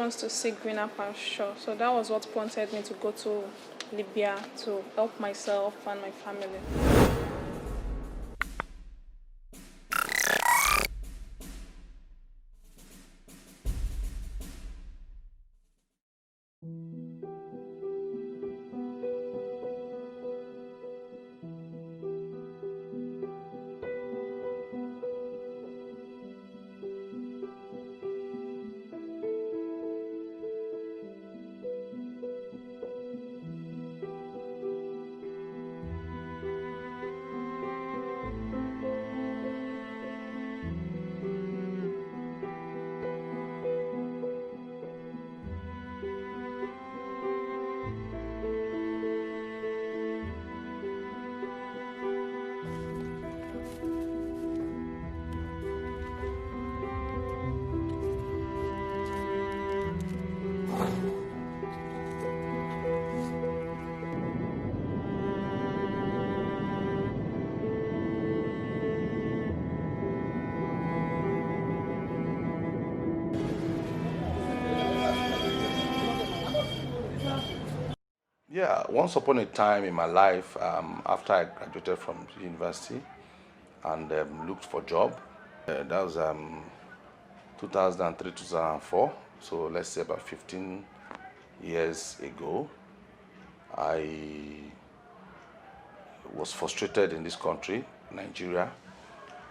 wants to seek greener pasture. So that was what prompted me to go to Libya to help myself and my family. Yeah, once upon a time in my life, after I graduated from university and looked for job, that was 2003, 2004. So let's say about 15 years ago, I was frustrated in this country, Nigeria,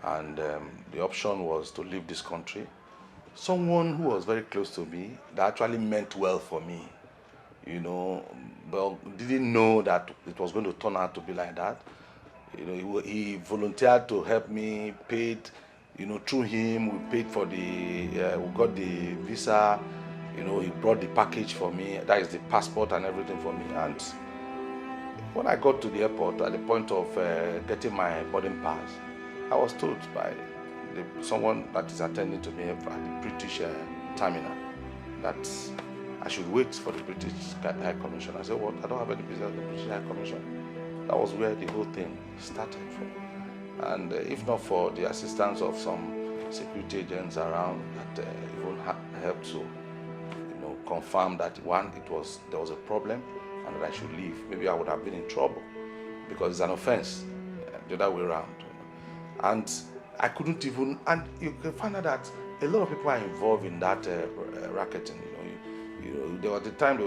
and the option was to leave this country. Someone who was very close to me that actually meant well for me, you know, but didn't know that it was going to turn out to be like that. You know, he volunteered to help me, paid, you know, through him, we paid for we got the visa, you know, he brought the package for me, that is the passport and everything for me. And when I got to the airport, at the point of getting my boarding pass, I was told by someone that is attending to me at the British terminal that I should wait for the British High Commission. I said, what? I don't have any business with the British High Commission. That was where the whole thing started from. And if not for the assistance of some security agents around that even helped to, you know, confirm that one, there was a problem and that I should leave, maybe I would have been in trouble because it's an offense the other way around. And I couldn't even, and you can find out that a lot of people are involved in that racketing. You know, there was the time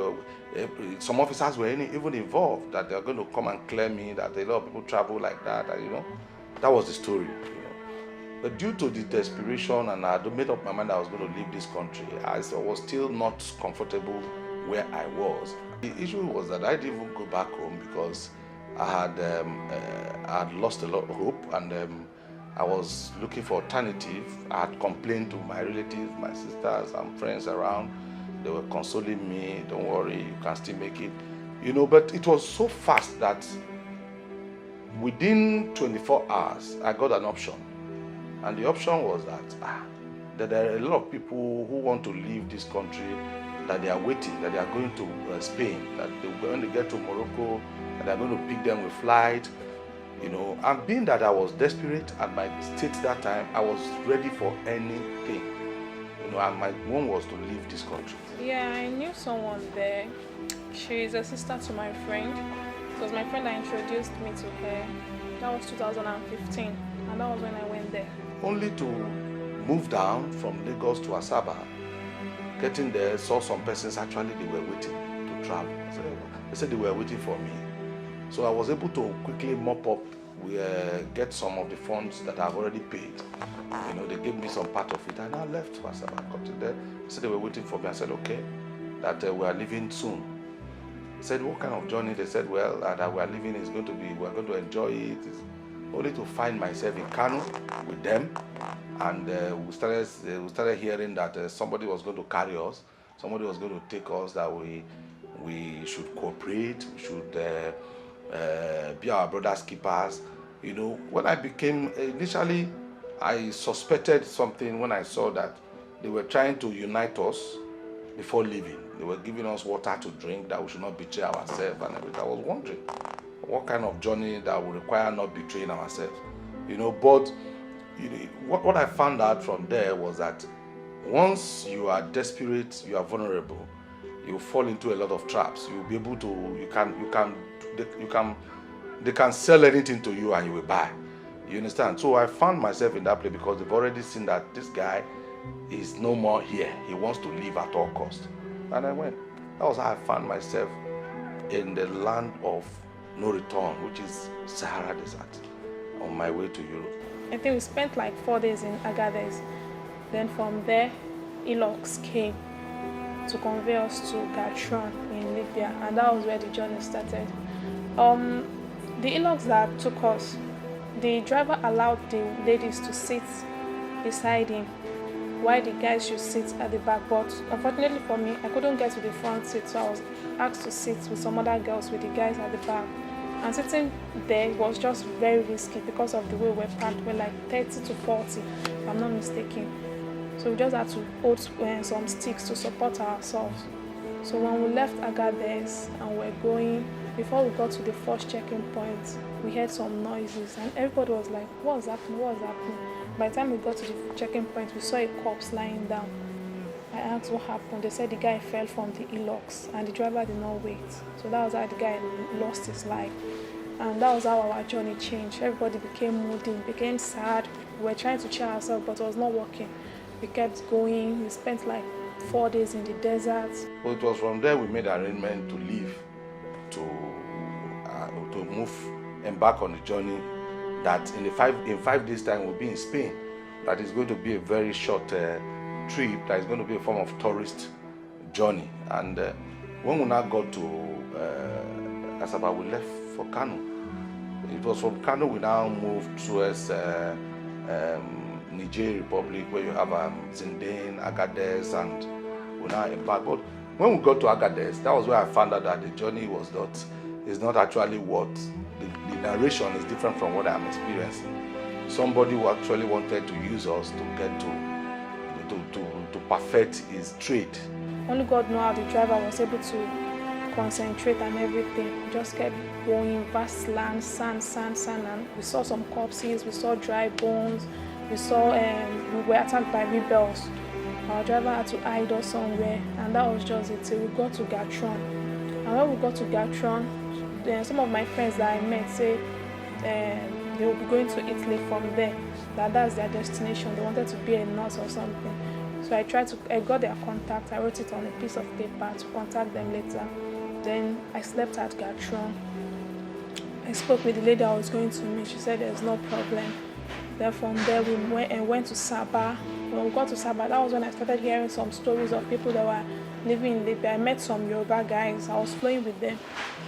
some officers were even involved that they are going to come and clear me, that a lot of people travel like that, and, you know, that was the story. You know. But due to the desperation, and I had made up my mind I was going to leave this country, I was still not comfortable where I was. The issue was that I didn't even go back home because I had lost a lot of hope, and I was looking for alternative. I had complained to my relatives, my sisters and friends around. They were consoling me, don't worry, you can still make it. You know, but it was so fast that within 24 hours, I got an option. And the option was that there are a lot of people who want to leave this country, that they are waiting, that they are going to Spain, that when they get to Morocco, that they are going to pick them with flight. You know, and being that I was desperate at my state that time, I was ready for anything. You know, and my one was to leave this country. Yeah, I knew someone there. She's a sister to my friend. It was my friend that introduced me to her. That was 2015, and that was when I went there. Only to move down from Lagos to Asaba. Getting there, saw some persons actually they were waiting to travel. They said they were waiting for me. So I was able to quickly mop up, get some of the funds that I've already paid. You know, they gave me some part of it, and I left for Asaba. I got to there. They said they were waiting for me. I said, okay, that we are leaving soon. They said, what kind of journey? They said, well, that we are leaving is going to be, we are going to enjoy it. It's only to find myself in Kano with them. And we started hearing that somebody was going to carry us. Somebody was going to take us, that we should cooperate, we should be our brother's keepers. You know, when I became, initially, I suspected something when I saw that they were trying to unite us before leaving. They were giving us water to drink, that we should not betray ourselves and everything. I was wondering what kind of journey that would require not betraying ourselves. You know, but you know, what I found out from there was that Once you are desperate, you are vulnerable, you fall into a lot of traps. You'll be able to, they can sell anything to you and you will buy. You understand? So I found myself in that place because they've already seen that this guy is no more here. He wants to leave at all cost. And I went. That was how I found myself in the land of no return, which is Sahara Desert, on my way to Europe. I think we spent like 4 days in Agadez. Then from there, Ilox came to convey us to Gatron in Libya, and that was where the journey started. The Ilox that took us, the driver allowed the ladies to sit beside him, while the guys should sit at the back. But unfortunately for me, I couldn't get to the front seat, so I was asked to sit with some other girls with the guys at the back. And sitting there was just very risky because of the way we're packed. We're like 30 to 40, if I'm not mistaken. So we just had to hold some sticks to support ourselves. So when we left Agadez and we're going, before we got to the first checking point, we heard some noises and everybody was like, what's happening, what's happening? By the time we got to the checking point, we saw a corpse lying down. I asked what happened. They said the guy fell from the Ilox and the driver did not wait. So that was how the guy lost his life. And that was how our journey changed. Everybody became moody, became sad. We were trying to cheer ourselves, but it was not working. We kept going. We spent like 4 days in the desert. Well, it was from there we made arrangement to leave, to embark on the journey. That in 5 days' time we'll be in Spain. That is going to be a very short trip. That is going to be a form of tourist journey. And when we now got to Asaba, we left for Kano. It was from Kano we now moved towards Niger Republic, where you have Zindane, Agadez, and we now embarked. But when we got to Agadez, that was where I found out that the journey is not actually what the narration is different from what I'm experiencing. Somebody who actually wanted to use us to get to perfect his trade. Only God knows how the driver was able to concentrate and everything. We just kept going, vast land, sand, and we saw some corpses, we saw dry bones, we were attacked by rebels. Our driver had to hide us somewhere, and that was just it till we got to Gatron. And when we got to Gatron, then some of my friends that I met say they will be going to Italy from there, that's their destination. They wanted to be a nurse or something. So I got their contact, I wrote it on a piece of paper to contact them later. Then I slept at Gatron. I spoke with the lady I was going to meet. She said there's no problem. Then from there we went to Sabah. When we got to Sabah, that was when I started hearing some stories of people that were living in Libya. I met some Yoruba guys. I was flowing with them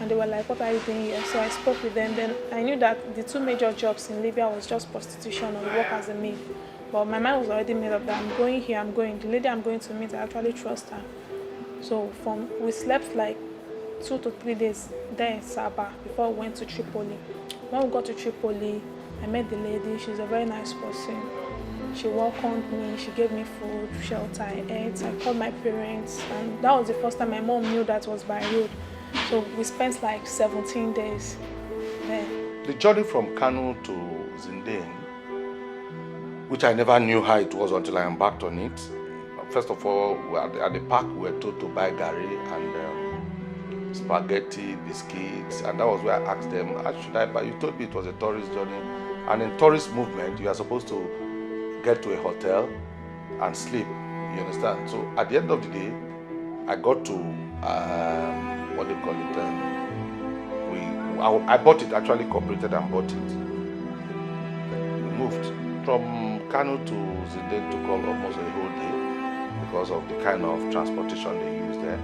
and they were like, what are you doing here? So I spoke with them. Then I knew that the 2 major jobs in Libya was just prostitution or work as a maid. But my mind was already made up that I'm going here, I'm going. The lady I'm going to meet, I actually trust her. So we slept like 2 to 3 days there in Sabah before we went to Tripoli. When we got to Tripoli, I met the lady. She's a very nice person. She welcomed me, she gave me food, shelter, I ate. I called my parents, and that was the first time my mom knew that was by road. So we spent like 17 days there. The journey from Kano to Zindane, which I never knew how it was until I embarked on it. First of all, at the park we were told to buy gari and spaghetti, biscuits, and that was where I asked them, how should I buy? You told me it was a tourist journey, and in tourist movement you are supposed to get to a hotel and sleep, you understand? So at the end of the day, I got to what do you call it? I bought it, actually cooperated and bought it. We moved from Kano to Zindane, took almost a whole day because of the kind of transportation they used there.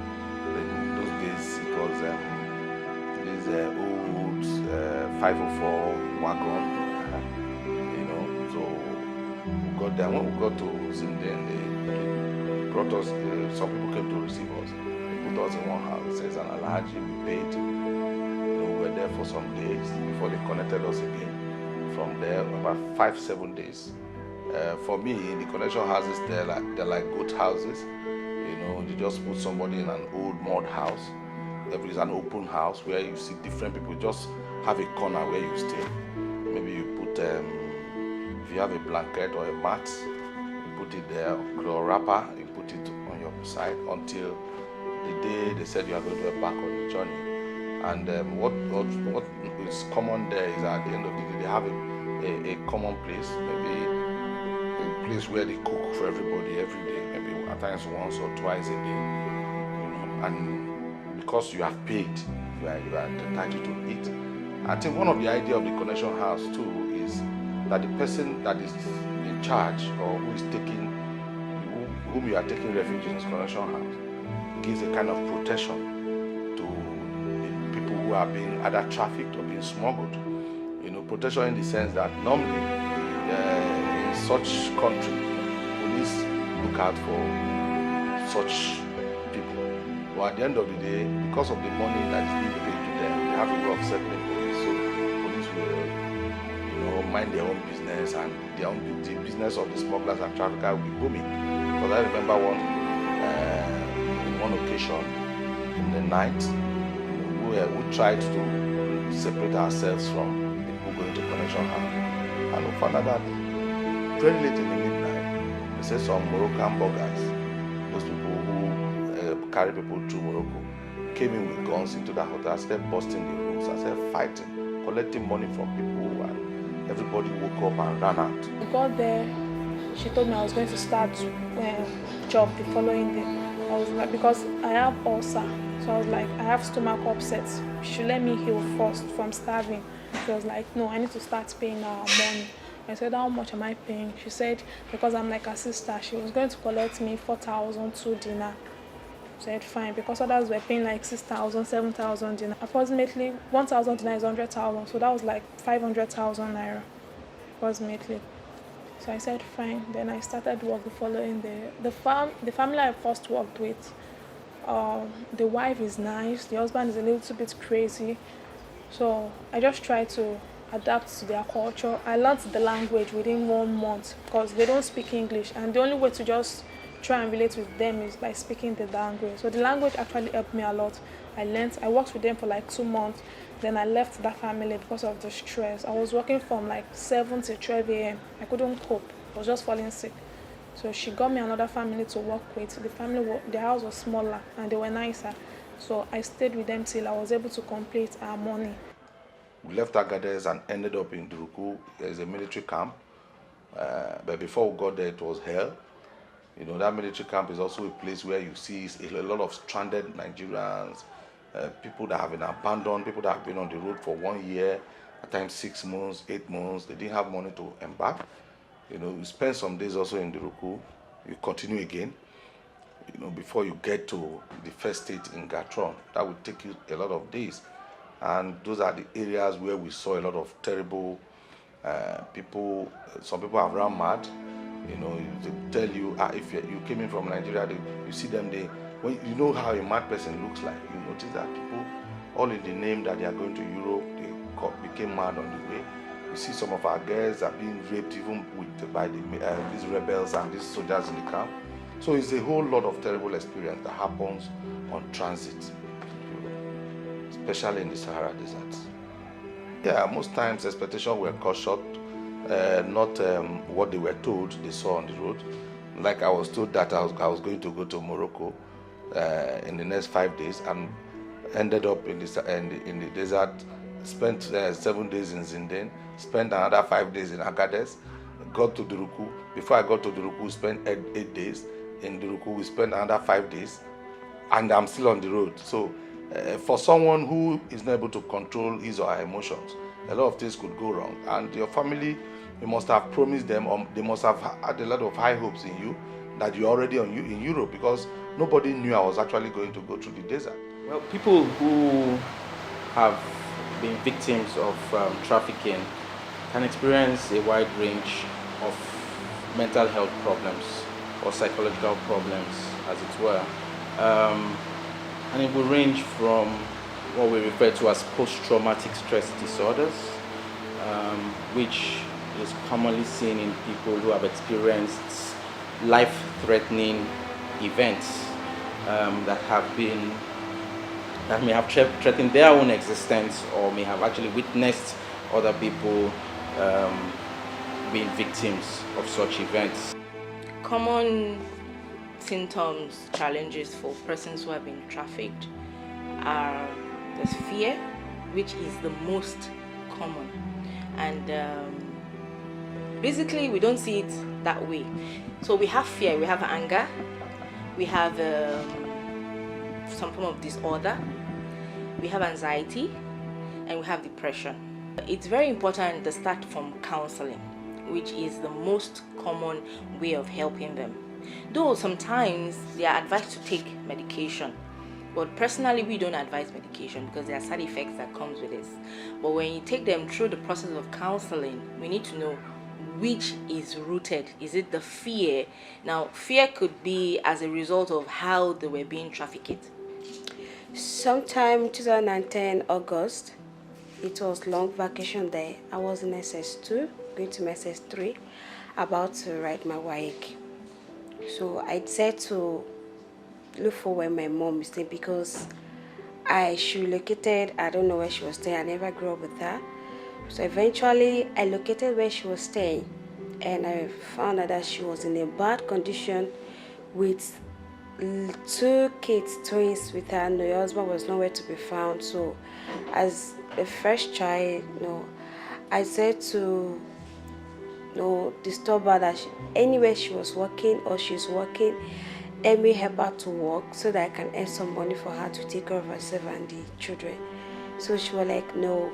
In those days, it was this old 504 wagon, so we got there. When we got to Zindane, they brought us, some people came to receive us. They put us in one house. It says an Alhaji, we paid. We were there for some days before they connected us again. From there, about 5-7 days. For me, the connection houses, they're like goat houses. They just put somebody in an old mud house. There is an open house where you see different people. Just have a corner where you stay. Maybe you put, if you have a blanket or a mat, you put it there, or wrapper, you put it on your side until the day they said you are going to embark on the journey. And what is common there is at the end of the day they have a common place, maybe a place where they cook for everybody every day, maybe at times once or twice a day. And because you have paid, you are entitled to eat. I think one of the idea of the Connection House too is that the person that is in charge or who is whom you are taking refuge in this Connection House gives a kind of protection to the people who are being either trafficked or being smuggled. Protection in the sense that normally in such country, police look out for such people. But at the end of the day, because of the money that is being paid to them, they have a way of settling police. So police will, mind their own business, and the business of the smugglers and traffickers will be booming. Because I remember one occasion in the night, we tried to separate ourselves from going to Connection House, and we found out that very late in the midnight, they said some Moroccan buggers, those people who carry people through Morocco, came in with guns into the hotel, started busting the rooms, and started fighting, collecting money from people, and everybody woke up and ran out. We got there, she told me I was going to start job the following day. I was like, because I have ulcer, so I was like, I have stomach upsets. She should let me heal first from starving. She was like, no, I need to start paying our money. I said, how much am I paying? She said, because I'm like her sister, she was going to collect me 4,002 dinar. I said, fine, because others were paying like 6,000, 7,000 dinar. Approximately 1,000 dinar is 100,000, so that was like 500,000 naira, approximately. So I said, fine. Then I started work the following day. The family I first worked with, the wife is nice, the husband is a little bit crazy. So I just tried to adapt to their culture. I learned the language within 1 month because they don't speak English, and the only way to just try and relate with them is by speaking the language. So the language actually helped me a lot. I worked with them for like 2 months. Then I left that family because of the stress. I was working from like 7 to 12 a.m. I couldn't cope. I was just falling sick. So she got me another family to work with. The house was smaller and they were nicer. So I stayed with them till I was able to complete our money. We left Agadez and ended up in Duruku. There's a military camp. But before we got there, it was hell. That military camp is also a place where you see a lot of stranded Nigerians, people that have been abandoned, people that have been on the road for 1 year, at times 6 months, 8 months. They didn't have money to embark. You spend some days also in Duruku. You continue again. Before you get to the first state in Gatron. That will take you a lot of days. And those are the areas where we saw a lot of terrible people. Some people have run mad. They tell you, if you came in from Nigeria, you see them, when you know how a mad person looks like, you notice that people, all in the name that they are going to Europe, they became mad on the way. You see some of our girls are being raped even by these rebels and these soldiers in the camp. So it's a whole lot of terrible experience that happens on transit, especially in the Sahara Desert. Yeah, most times expectations were cut short, not what they were told they saw on the road. Like I was told that I was going to go to Morocco in the next 5 days, and ended up in the desert, spent 7 days in Zinden, spent another 5 days in Agadez, got to Duruku. Before I got to Duruku, we spent 8 days. In Duruku, we spent another 5 days, and I'm still on the road. So for someone who is not able to control his or her emotions, a lot of things could go wrong. And your family, you must have promised them, or they must have had a lot of high hopes in you that you're already in Europe, because nobody knew I was actually going to go through the desert. Well, people who have been victims of trafficking can experience a wide range of mental health problems or psychological problems, as it were. And it will range from what we refer to as post-traumatic stress disorders, which is commonly seen in people who have experienced life-threatening events that may have threatened their own existence, or may have actually witnessed other people being victims of such events. common symptoms, challenges for persons who have been trafficked are there's fear, which is the most common, and basically we don't see it that way. So we have fear, we have anger, we have some form of disorder, we have anxiety, and we have depression. It's very important to start from counseling, which is the most common way of helping them. Though sometimes they are advised to take medication, but personally we don't advise medication because there are side effects that comes with this. But when you take them through the process of counseling, we need to know which is rooted. Is it the fear? Now, fear could be as a result of how they were being trafficked. Sometime 2010 August, it was long vacation day. I was in SS2, going to my SS3, about to write my WAEC. So I decided to look for where my mom is staying because she relocated. I don't know where she was staying. I never grew up with her. So eventually I located where she was staying, and I found out that she was in a bad condition with 2 kids, twins with her, and the husband was nowhere to be found. So as a first child, I said to disturb her that anywhere she was working or she's working, let me help her to work so that I can earn some money for her to take care of herself and the children. So she was like, no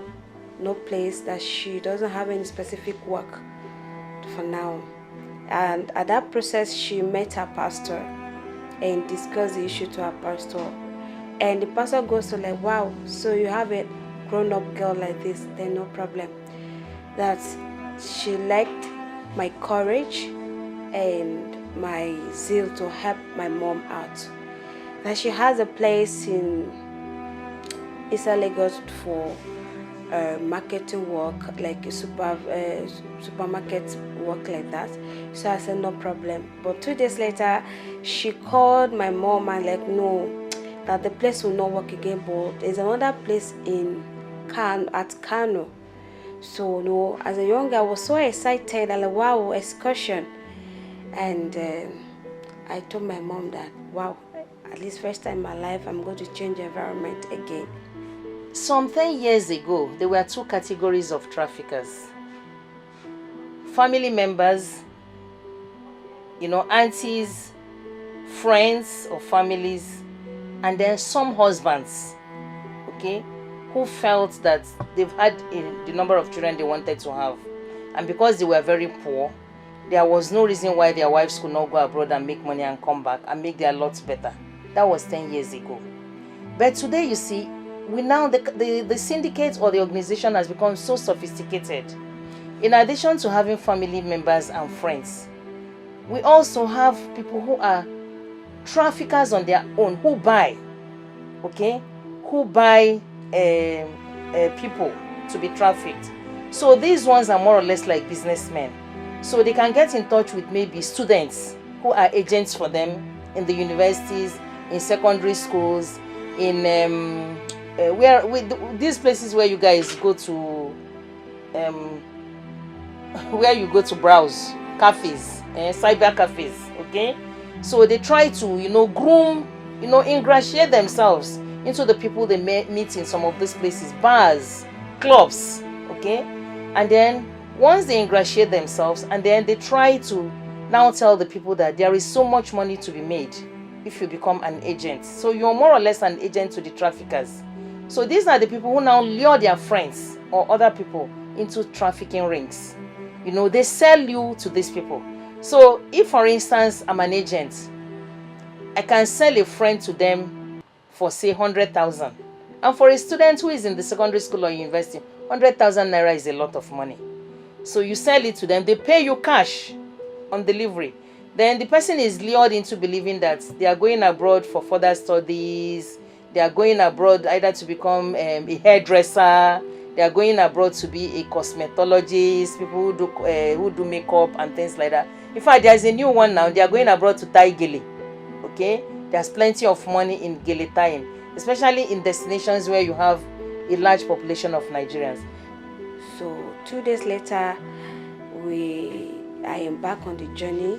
place, that she doesn't have any specific work for now. And at that process, she met her pastor and discussed the issue to her pastor. And the pastor goes to like, wow, so you have a grown-up girl like this, then no problem. That she liked my courage and my zeal to help my mom out. That she has a place in East Lagos for marketing work, like a supermarket work like that. So I said no problem. But 2 days later, she called my mom and like, no, that the place will not work again, but there's another place in Kano. So no, as a young girl, I was so excited. I like, wow, excursion. And I told my mom that, wow, at least first time in my life, I'm going to change environment again. Some 10 years ago, there were 2 categories of traffickers. Family members, aunties, friends or families, and then some husbands, okay, who felt that they've had the number of children they wanted to have. And because they were very poor, there was no reason why their wives could not go abroad and make money and come back and make their lots better. That was 10 years ago. But today, you see, the syndicate or the organization has become so sophisticated. In addition to having family members and friends, we also have people who are traffickers on their own, who buy people to be trafficked. So these ones are more or less like businessmen. So they can get in touch with maybe students who are agents for them in the universities, in secondary schools, in these places where you guys go to, where you go to browse, cafes, cyber cafes, okay? So they try to, groom, ingratiate themselves into the people they meet in some of these places, bars, clubs, okay? And then once they ingratiate themselves, and then they try to now tell the people that there is so much money to be made if you become an agent. So you're more or less an agent to the traffickers. So these are the people who now lure their friends or other people into trafficking rings. They sell you to these people. So if, for instance, I'm an agent, I can sell a friend to them for, say, 100,000. And for a student who is in the secondary school or university, 100,000 naira is a lot of money. So you sell it to them, they pay you cash on delivery. Then the person is lured into believing that they are going abroad for further studies, they are going abroad either to become a hairdresser, they are going abroad to be a cosmetologist, people who do makeup and things like that. In fact, there's a new one now, they are going abroad to tie gele. Okay? There's plenty of money in gele tying, especially in destinations where you have a large population of Nigerians. So 2 days later, I embarked on the journey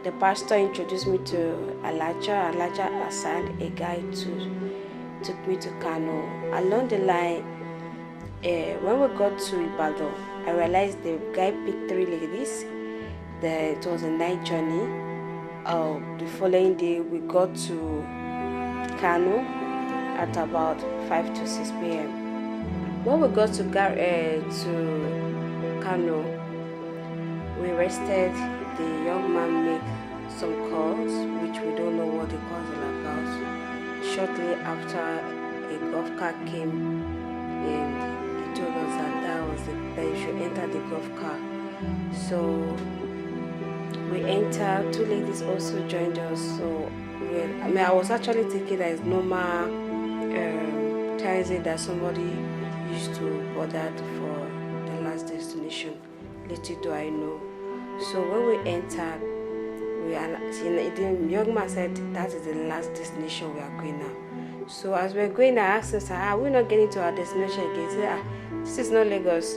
the pastor introduced me to Alaja. Alaja assigned a guy to took me to Kano. Along the line, when we got to Ibadan, I realized the guy picked 3 ladies. It was a night journey. The following day, we got to Kano at about 5 to 6 p.m. When we got to Kano, we rested. The young man made some calls, which we don't know what the calls are about. Shortly after, a golf car came and he told us that that you should enter the golf car. So we entered. 2 ladies also joined us. So I was actually thinking that it's normal taxi that somebody used to order for the last destination. Little do I know. So when we entered, the young man said that is the last destination we are going now. So as we're going, I asked him, "Are we not getting to our destination again?" He said, "This is not Lagos.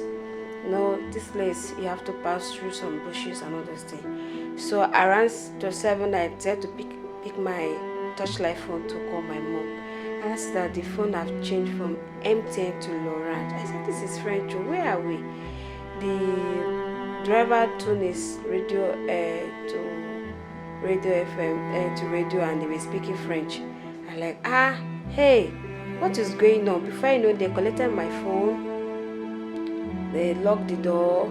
No, this place you have to pass through some bushes and all those things." So around 7, I decided to pick my touchlight phone to call my mom. And I said that the phone have changed from MTN to Laurent. I said, "This is French. Where are we?" The driver tuned his radio to radio FM to radio, and they were speaking French. I'm like, hey, what is going on? Before I know, they collected my phone. They locked the door.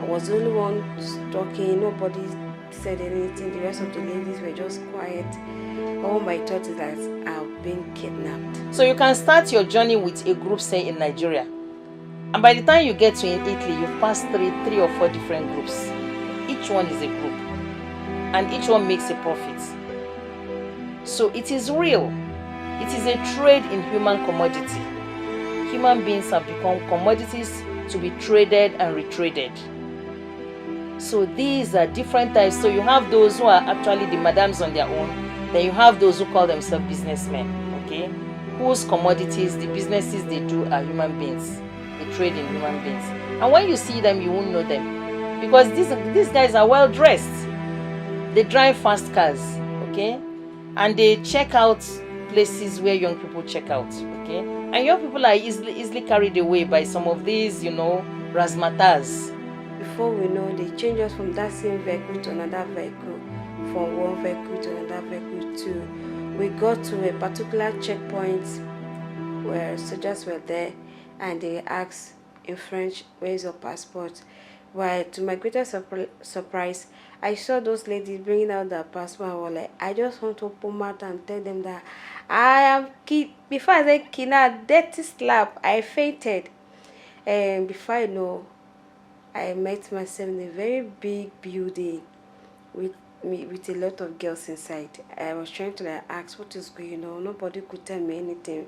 I was the only one talking. Nobody said anything. The rest of the ladies were just quiet. All my thought is that I've been kidnapped. So you can start your journey with a group, say in Nigeria, and by the time you get to Italy, you've passed three or 4 different groups. Each one is a group, and each one makes a profit. So it is real. It is a trade in human commodity. Human beings have become commodities to be traded and retraded. So these are different types. So you have those who are actually the madams on their own. Then you have those who call themselves businessmen, okay? Whose commodities, the businesses they do are human beings. They trade in human beings. And when you see them, you won't know them. Because these guys are well dressed. They drive fast cars, okay? And they check out places where young people check out, okay? And young people are easily carried away by some of these, razzmatazz. Before we know, they change us from that same vehicle to another vehicle, from one vehicle to another vehicle too. We got to a particular checkpoint where soldiers were there, and they asked in French, "Where is your passport?" Well, to my greatest surprise, I saw those ladies bringing out their passport. I was like, I just want to open my mouth and tell them that I am before I said Kina, dirty slap, I fainted. And before I know, I met myself in a very big building with a lot of girls inside. I was trying to ask what is going on. Nobody could tell me anything.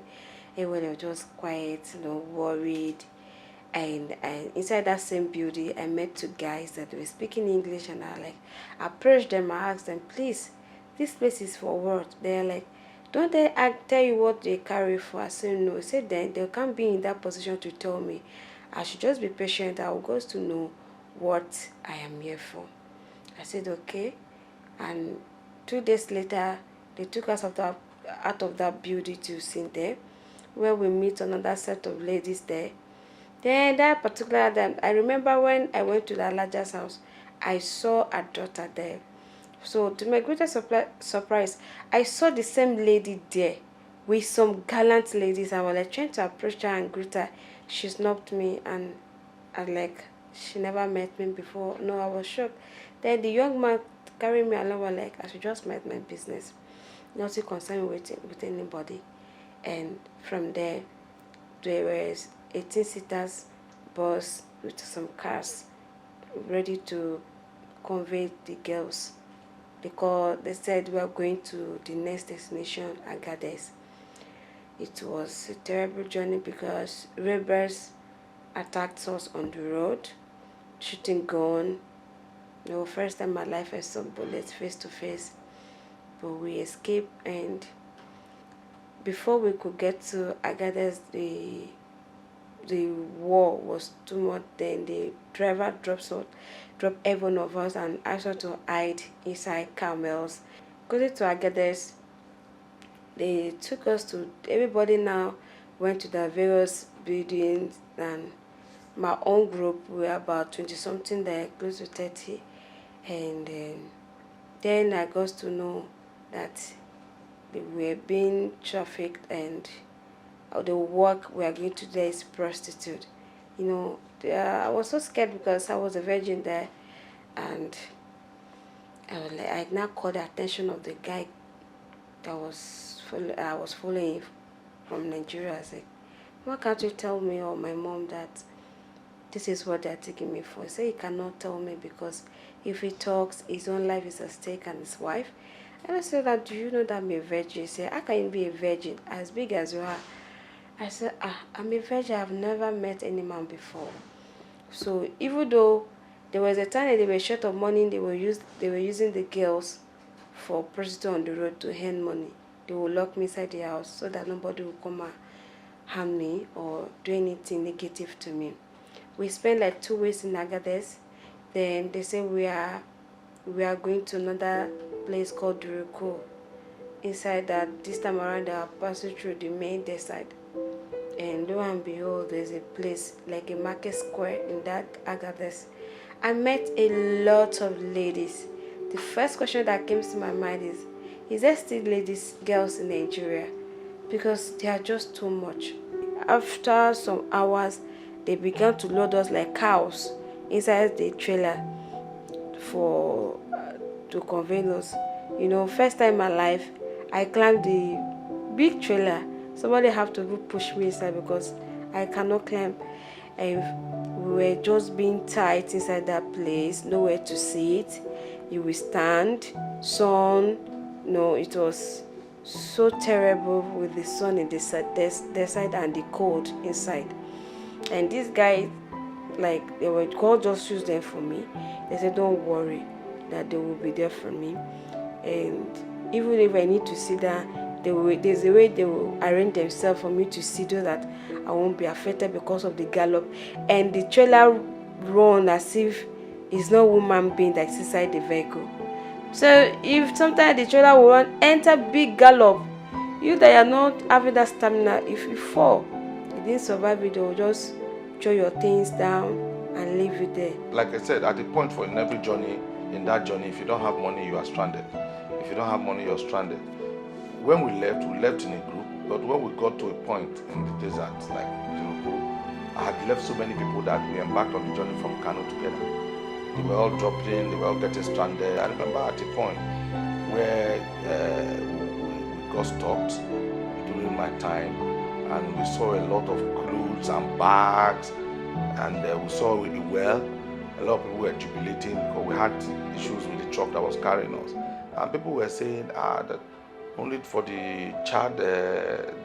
Everyone was just quiet, worried. And inside that same building, I met 2 guys that were speaking English, and I approached them. I asked them, "Please, this place is for what?" They're like, "Don't they tell you what they carry for?" I said, "No." I said, "Then they can't be in that position to tell me. I should just be patient. I will go to know what I am here for." I said, "Okay." And 2 days later, they took us out of that building to sit there, where we meet another set of ladies there. Then that particular time, I remember when I went to the Alaja's house, I saw a daughter there. So to my greatest surprise, I saw the same lady there with some gallant ladies. I was trying to approach her and greet her. She snubbed me, and she never met me before. No, I was shocked. Then the young man carried me along, I should just mind my business, nothing concerned with anybody. And from there was 18-seaters bus with some cars ready to convey the girls. They said we are going to the next destination, Agadez. It was a terrible journey because rebels attacked us on the road, shooting gun. First time in my life I saw bullets face to face, but we escaped. And before we could get to Agadez, the the war was too much. Then the driver dropped every one of us and asked us to hide inside camels. Going to Agadez, they took us to, everybody now went to the various buildings, and my own group, we were about 20 something there, close to 30. And then I got to know that we were being trafficked, and the work we are going to do is prostitute. You know, I was so scared because I was a virgin there, and I now called the attention of the guy that I was following from Nigeria. I said, why can't you tell me or my mom that this is what they're taking me for? He said he cannot tell me because if he talks, his own life is at stake and his wife. And I said, that, do you know that I'm a virgin? He said, how can you be a virgin as big as you are? I said, I'm a virgin. I've never met any man before. So even though there was a time that they were short of money, they were using the girls for prostitute on the road to earn money. They will lock me inside the house so that nobody will come and harm me or do anything negative to me. We spent like 2 weeks in Agadez. Then they say we are going to another place called Duruko. Inside that, this time around, they are passing through the main desert. And lo and behold, there's a place like a market square in that Agadez. I met a lot of ladies. The first question that came to my mind is there still girls in Nigeria? Because they are just too much. After some hours, they began to load us like cows inside the trailer to convey us. You know, first time in my life, I climbed the big trailer. Somebody have to push me inside because I cannot climb. And we were just being tight inside that place, nowhere to sit. You will stand, sun. No, it was so terrible with the sun in the side and the cold inside. And this guy, like, they were God just used them for me. They said, don't worry, that they will be there for me. And even if I need to sit down, there's a way they will arrange themselves for me to sit so that I won't be affected because of the gallop. And the trailer run as if it's not woman being that's inside the vehicle. So if sometimes the trailer will run, enter big gallop, you that are not having that stamina, if you fall, you didn't survive it, they will just throw your things down and leave you there. Like I said, at the point for in every journey, in that journey, if you don't have money, you are stranded. If you don't have money, you're stranded. When we left in a group, but when we got to a point in the desert, like Duruko, I had left so many people that we embarked on the journey from Kano together. They were all dropped in, they were all getting stranded. I remember at a point where we got stopped during my time, and we saw a lot of clothes and bags, and we saw a well. A lot of people were jubilating because we had issues with the truck that was carrying us. And people were saying that only for the Chad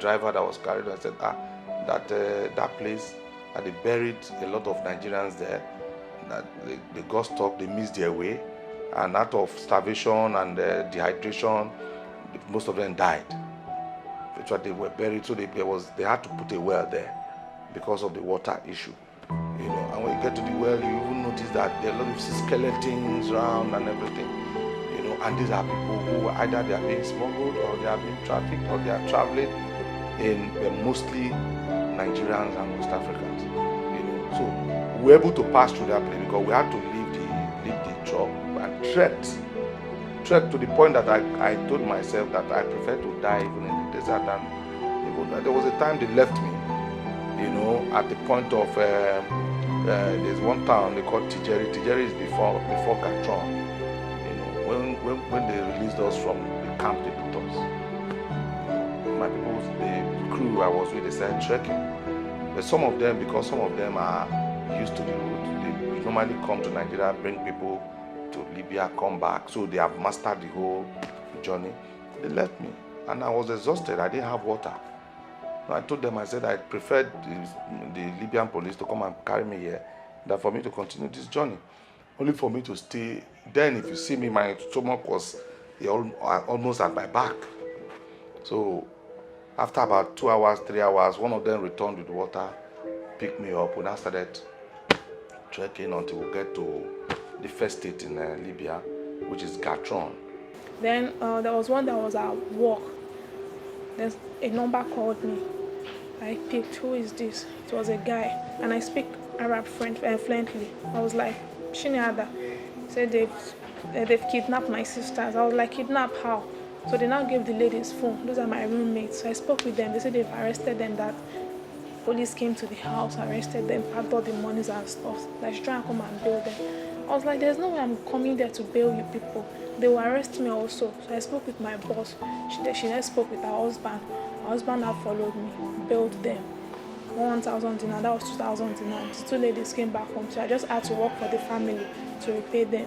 driver that was carried us, said that place, that they buried a lot of Nigerians there, that they got stuck, they missed their way, and out of starvation and dehydration, most of them died. That's why they were buried, so they had to put a well there because of the water issue. You know, and when you get to the well, you even notice that there are a lot of skeletons around and everything. You know, and these are people who either they are being smuggled or they are being trafficked or they are traveling in mostly Nigerians and West Africans. You know, so we were able to pass through that place because we had to leave the truck and trek to the point that I told myself that I prefer to die even in the desert than even there was a time they left me. You know, at the point of there's one town they call Tijeri. Tijeri is before Gatron. You know, when they released us from the camp, they put us. My people, the crew I was with, they started trekking. But some of them, because some of them are used to the route, they normally come to Nigeria, bring people to Libya, come back. So they have mastered the whole journey. They left me, and I was exhausted. I didn't have water. I told them, I said I preferred the Libyan police to come and carry me here than for me to continue this journey. Only for me to stay. Then if you see me, my stomach was almost at my back. So after about 2 hours, 3 hours, one of them returned with water picked me up. We now started trekking until we get to the first state in Libya, which is Gatron. Then there was one that was at work. There's a number called me. I picked, who is this? It was a guy, and I speak Arab fluently. I was like, Shiniada. He said they've kidnapped my sisters. I was like, kidnap how? So they now gave the ladies phone. Those are my roommates. So I spoke with them. They said they've arrested them, that police came to the house, arrested them, packed all the monies and stuff. Like, she tried to come and bail them. I was like, there's no way I'm coming there to bail you people. They will arrest me also. So I spoke with my boss. She then spoke with her husband. Her husband now followed me, bailed them. 1,000 dinar, that was 2,000 dinar. The two ladies came back home. So I just had to work for the family to repay them.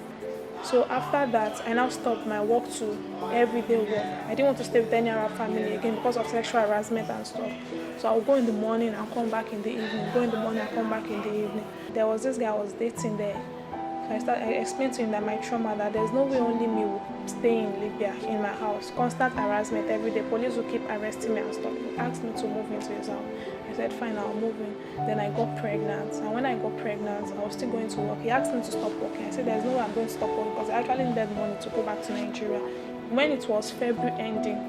So after that, I now stopped my work to everyday work. I didn't want to stay with any Arab family again because of sexual harassment and stuff. So I would go in the morning and come back in the evening. Go in the morning and come back in the evening. There was this guy I was dating there. So I explained to him that my trauma, that there's no way only me will stay in Libya, in my house. Constant harassment every day. Police will keep arresting me and stuff. He asked me to move into his house. I said, fine, I'll move in. Then I got pregnant. And when I got pregnant, I was still going to work. He asked me to stop working. I said, there's no way I'm going to stop working because I actually needed money to go back to Nigeria. When it was February ending,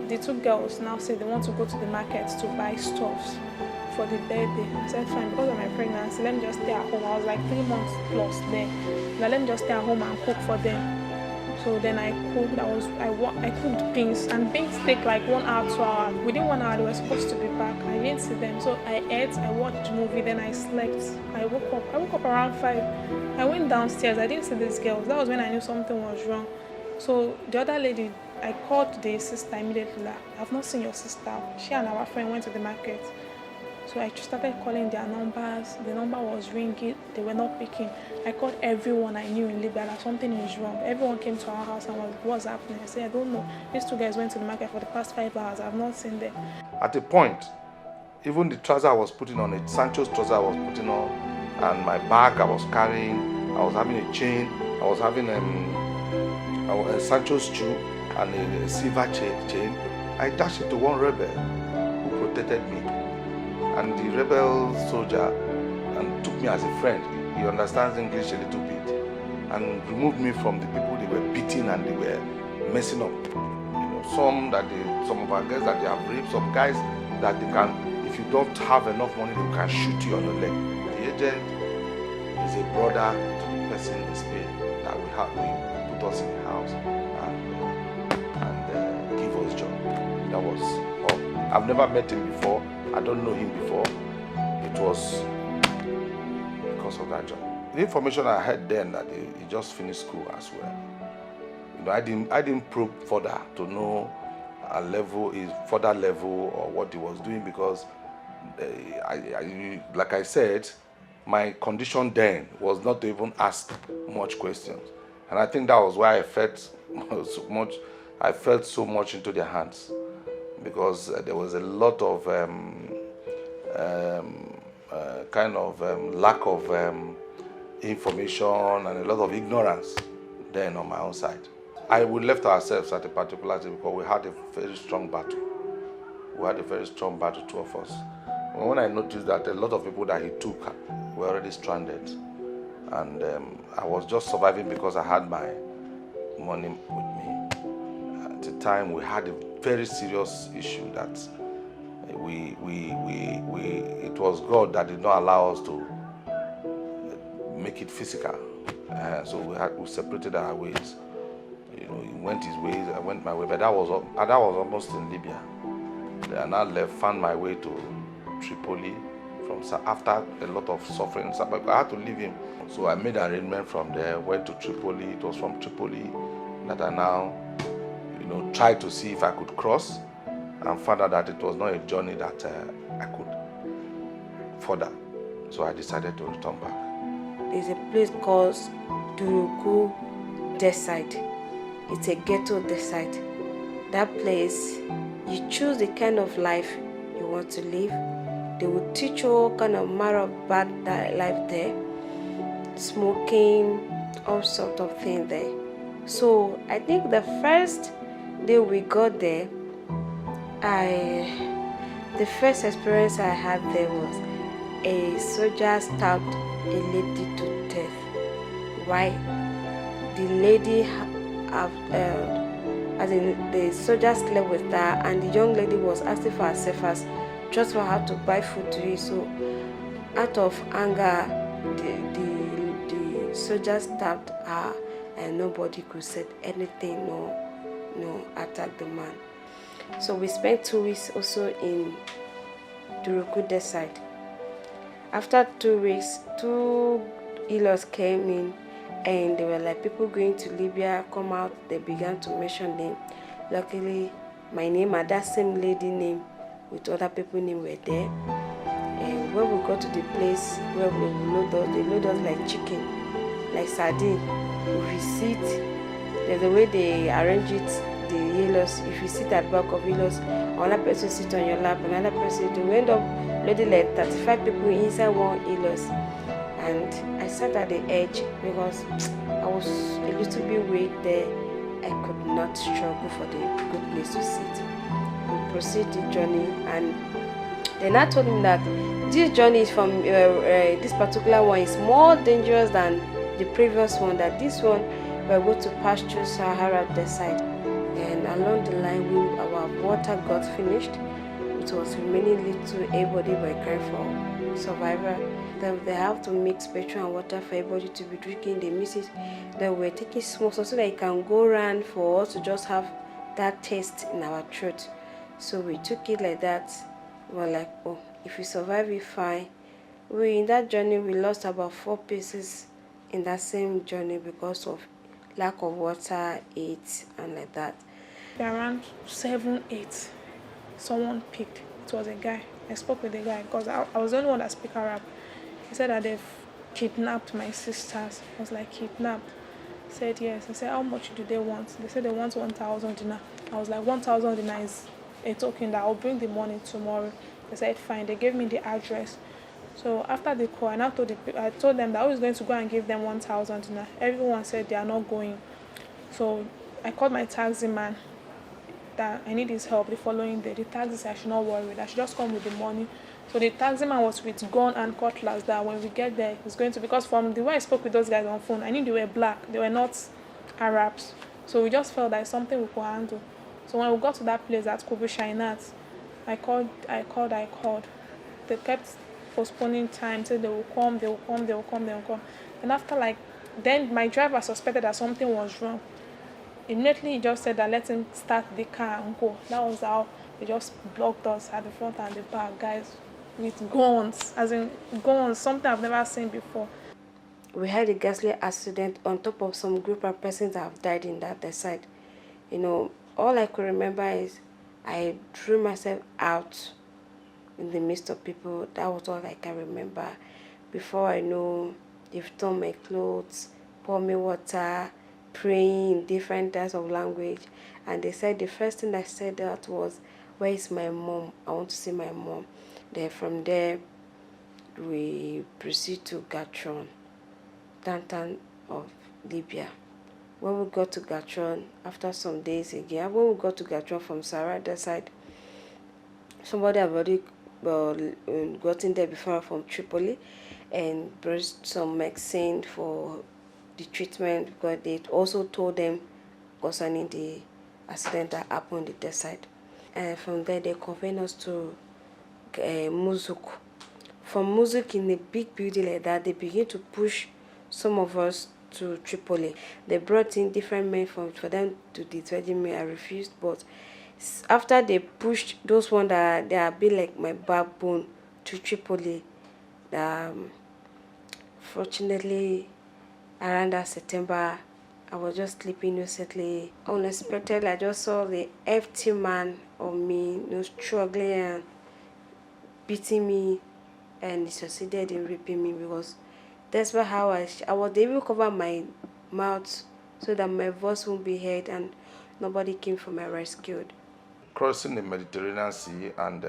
the two girls now said they want to go to the market to buy stuffs for the birthday. I said, fine, because of my pregnancy, let me just stay at home. I was like 3 months plus there. Now let me just stay at home and cook for them. So then I cooked. I cooked beans, and beans take like 1 hour, 2 hours. Within 1 hour, they were supposed to be back. I didn't see them, so I ate. I watched the movie. Then I slept. I woke up around 5. I went downstairs. I didn't see these girls. That was when I knew something was wrong. So the other lady, I called the sister immediately. Like, I've not seen your sister. She and our friend went to the market. So I just started calling their numbers. The number was ringing. They were not picking. I called everyone I knew in Libya that something is wrong. Everyone came to our house and was, what's happening? I said, I don't know. These two guys went to the market for the past 5 hours. I've not seen them. At a point, even the trouser I was putting on, Sancho's trouser I was putting on, and my bag I was carrying, I was having a chain, I was having a Sancho's shoe and a silver chain. I dashed it to one rebel who protected me. And the rebel soldier took me as a friend. He understands English a little bit, and removed me from the people they were beating and they were messing up. You know, some of our guys that they have raped, some guys that they can, if you don't have enough money, they can shoot you on the leg. The agent is a brother to the person in Spain that we put us in the house and give us job. That was all. I've never met him before. I don't know him before. It was because of that job. The information I had then that he just finished school as well. You know, I didn't probe further to know his further level or what he was doing because, like I said, my condition then was not to even ask much questions, and I think that was why I felt so much into their hands. Because there was a lot of lack of information and a lot of ignorance then on my own side. We left ourselves at a particular time because we had a very strong battle. We had a very strong battle, two of us. And when I noticed that a lot of people that he took were already stranded, and I was just surviving because I had my money with me. At the time, we had a very serious issue that it was God that did not allow us to make it physical. So we separated our ways. You know, he went his ways, I went my way, but that was almost in Libya. Then I left, found my way to Tripoli after a lot of suffering. I had to leave him. So I made an arrangement from there, went to Tripoli. It was from Tripoli that I now tried to see if I could cross, and found out that it was not a journey that I could further. So I decided to return back. There's a place called Durugu Desert. It's a ghetto desert. That place, you choose the kind of life you want to live. They will teach you all kind of matter of bad life there. Smoking, all sorts of things there. So I think the first day we got there, the first experience I had there was a soldier stabbed a lady to death. Why? The lady as in the soldier slept with her, and the young lady was asking for herself just for her to buy food to eat. So out of anger, the soldier stabbed her, and nobody could say anything, no attack the man. So we spent 2 weeks also in Duruku Desert. After 2 weeks, 2 in-laws came in, and they were like, people going to Libya, come out. They began to mention them. Luckily, my name and that same lady name with other people's name were there. And when we got to the place where we load us, they load us like chicken, like sardine. If you sit, there's a way they arrange it, the in-laws. If you sit at the back of in-laws, another person sit on your lap, another person, we end up loading like 35 people inside one in-laws. And I sat at the edge because I was a little bit weak there. I could not struggle for the good place to sit. We proceed the journey, and then I told him that this journey is from this particular one is more dangerous than the previous one. That this one we're going to pass through Sahara Desert, and along the line our water got finished. It was remaining little. Everybody were crying for survivor. They have to mix petrol and water for everybody to be drinking. They mix it. They were taking small so that it can go around for us to just have that taste in our throat. So we took it like that. We were like, oh, if we survive it, fine. In that journey, we lost about 4 pieces in that same journey because of lack of water, eat, and like that. Around 7, 8, someone picked. It was a guy. I spoke with the guy because I was the only one that speak Arab. He said that they've kidnapped my sisters. I was like, kidnapped? He said yes. I said, how much do they want? They said they want 1,000 dinar. I was like, 1,000 dinar is a token that I'll bring the money tomorrow. They said fine. They gave me the address. So after the call, I told them that I was going to go and give them 1,000 dinar. Everyone said they are not going. So I called my taxi man that I need his help the following day. The taxi said I should not worry, that I should just come with the money. So the taxi man was with gun and cutlass, that when we get there, it's going to, because from the way I spoke with those guys on phone, I knew they were black, they were not Arabs. So we just felt that it's something we could handle. So when we got to that place at Kubu Shainat, I called. They kept postponing time, said they will come. And after then my driver suspected that something was wrong. Immediately he just said that let him start the car and go. That was how they just blocked us at the front and the back, guys, with guns, something I've never seen before. We had a ghastly accident on top of some group of persons that have died in that desert. All I could remember is I drew myself out in the midst of people. That was all I can remember. Before I know, they've torn my clothes, poured me water, praying in different types of language. And they said the first thing I said that was, where is my mom? I want to see my mom. Then from there, we proceed to Gatron, downtown of Libya. When we got to Gatron, after some days again, when we got to Gatron from Sahara Desert, somebody had already gotten there before from Tripoli and brought some medicine for the treatment, because they also told them concerning the accident that happened in the desert. And from there, they conveyed us to Muzuk. From Muzuk, in a big building like that, they began to push some of us to Tripoli. They brought in different men for them to deter me. I refused, but after they pushed those ones that they have been like my backbone to Tripoli, fortunately, around that September, I was just sleeping innocently. Unexpectedly, I just saw the FT man on me, struggling and beating me, and he succeeded in raping me, because that's how I was able to cover my mouth so that my voice won't be heard and nobody came for my rescue. Crossing the Mediterranean Sea, and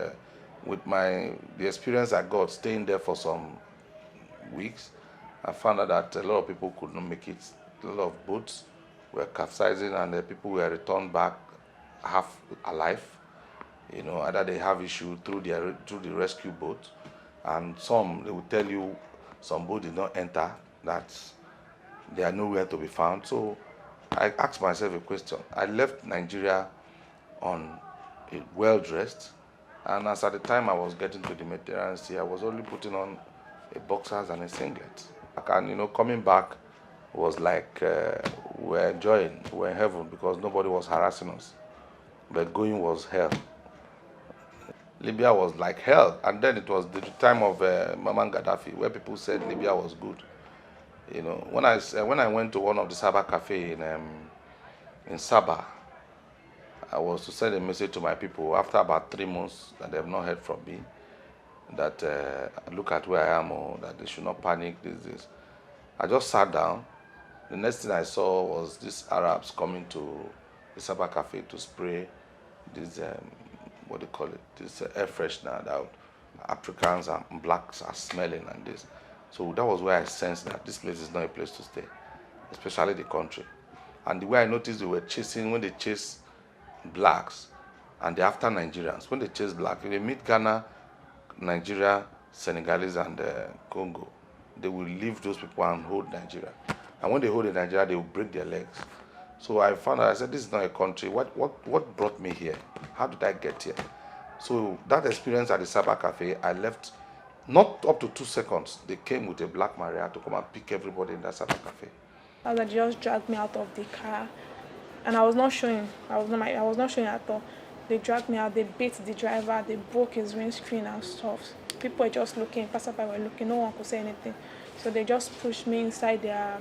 with the experience I got staying there for some weeks, I found out that a lot of people could not make it. A lot of boats were capsizing, and people were returned back half alive. Either they have issue through the rescue boat, And some, they will tell you some boat did not enter, that they are nowhere to be found. So I asked myself a question. I left Nigeria on a well-dressed, and as at the time I was getting to the Mediterranean Sea, I was only putting on a boxers and a singlet. And coming back was like we're enjoying, we're in heaven because nobody was harassing us. But going was hell. Libya was like hell, and then it was the time of Muammar Gaddafi, where people said Libya was good. When I went to one of the Sabah cafe in Sabah, I was to send a message to my people after about 3 months that they have not heard from me, that look at where I am, or that they should not panic. This. I just sat down. The next thing I saw was these Arabs coming to the Sabah cafe to spray this what do you call it? This air freshener that Africans and blacks are smelling and this. So that was where I sensed that this place is not a place to stay, especially the country. And the way I noticed they were chasing, when they chase blacks and they're after Nigerians, when they chase blacks, if they meet Ghana, Nigeria, Senegalese and Congo, they will leave those people and hold Nigeria. And when they hold Nigeria, they will break their legs. So I found out, I said, this is not a country. What brought me here? How did I get here? So that experience at the Sabah Cafe, I left not up to 2 seconds. They came with a Black Maria to come and pick everybody in that Sabah Cafe. They just dragged me out of the car, and I was not showing. I was not showing at all. They dragged me out. They beat the driver. They broke his windscreen and stuff. People were just looking. Passerby were looking. No one could say anything. So they just pushed me inside their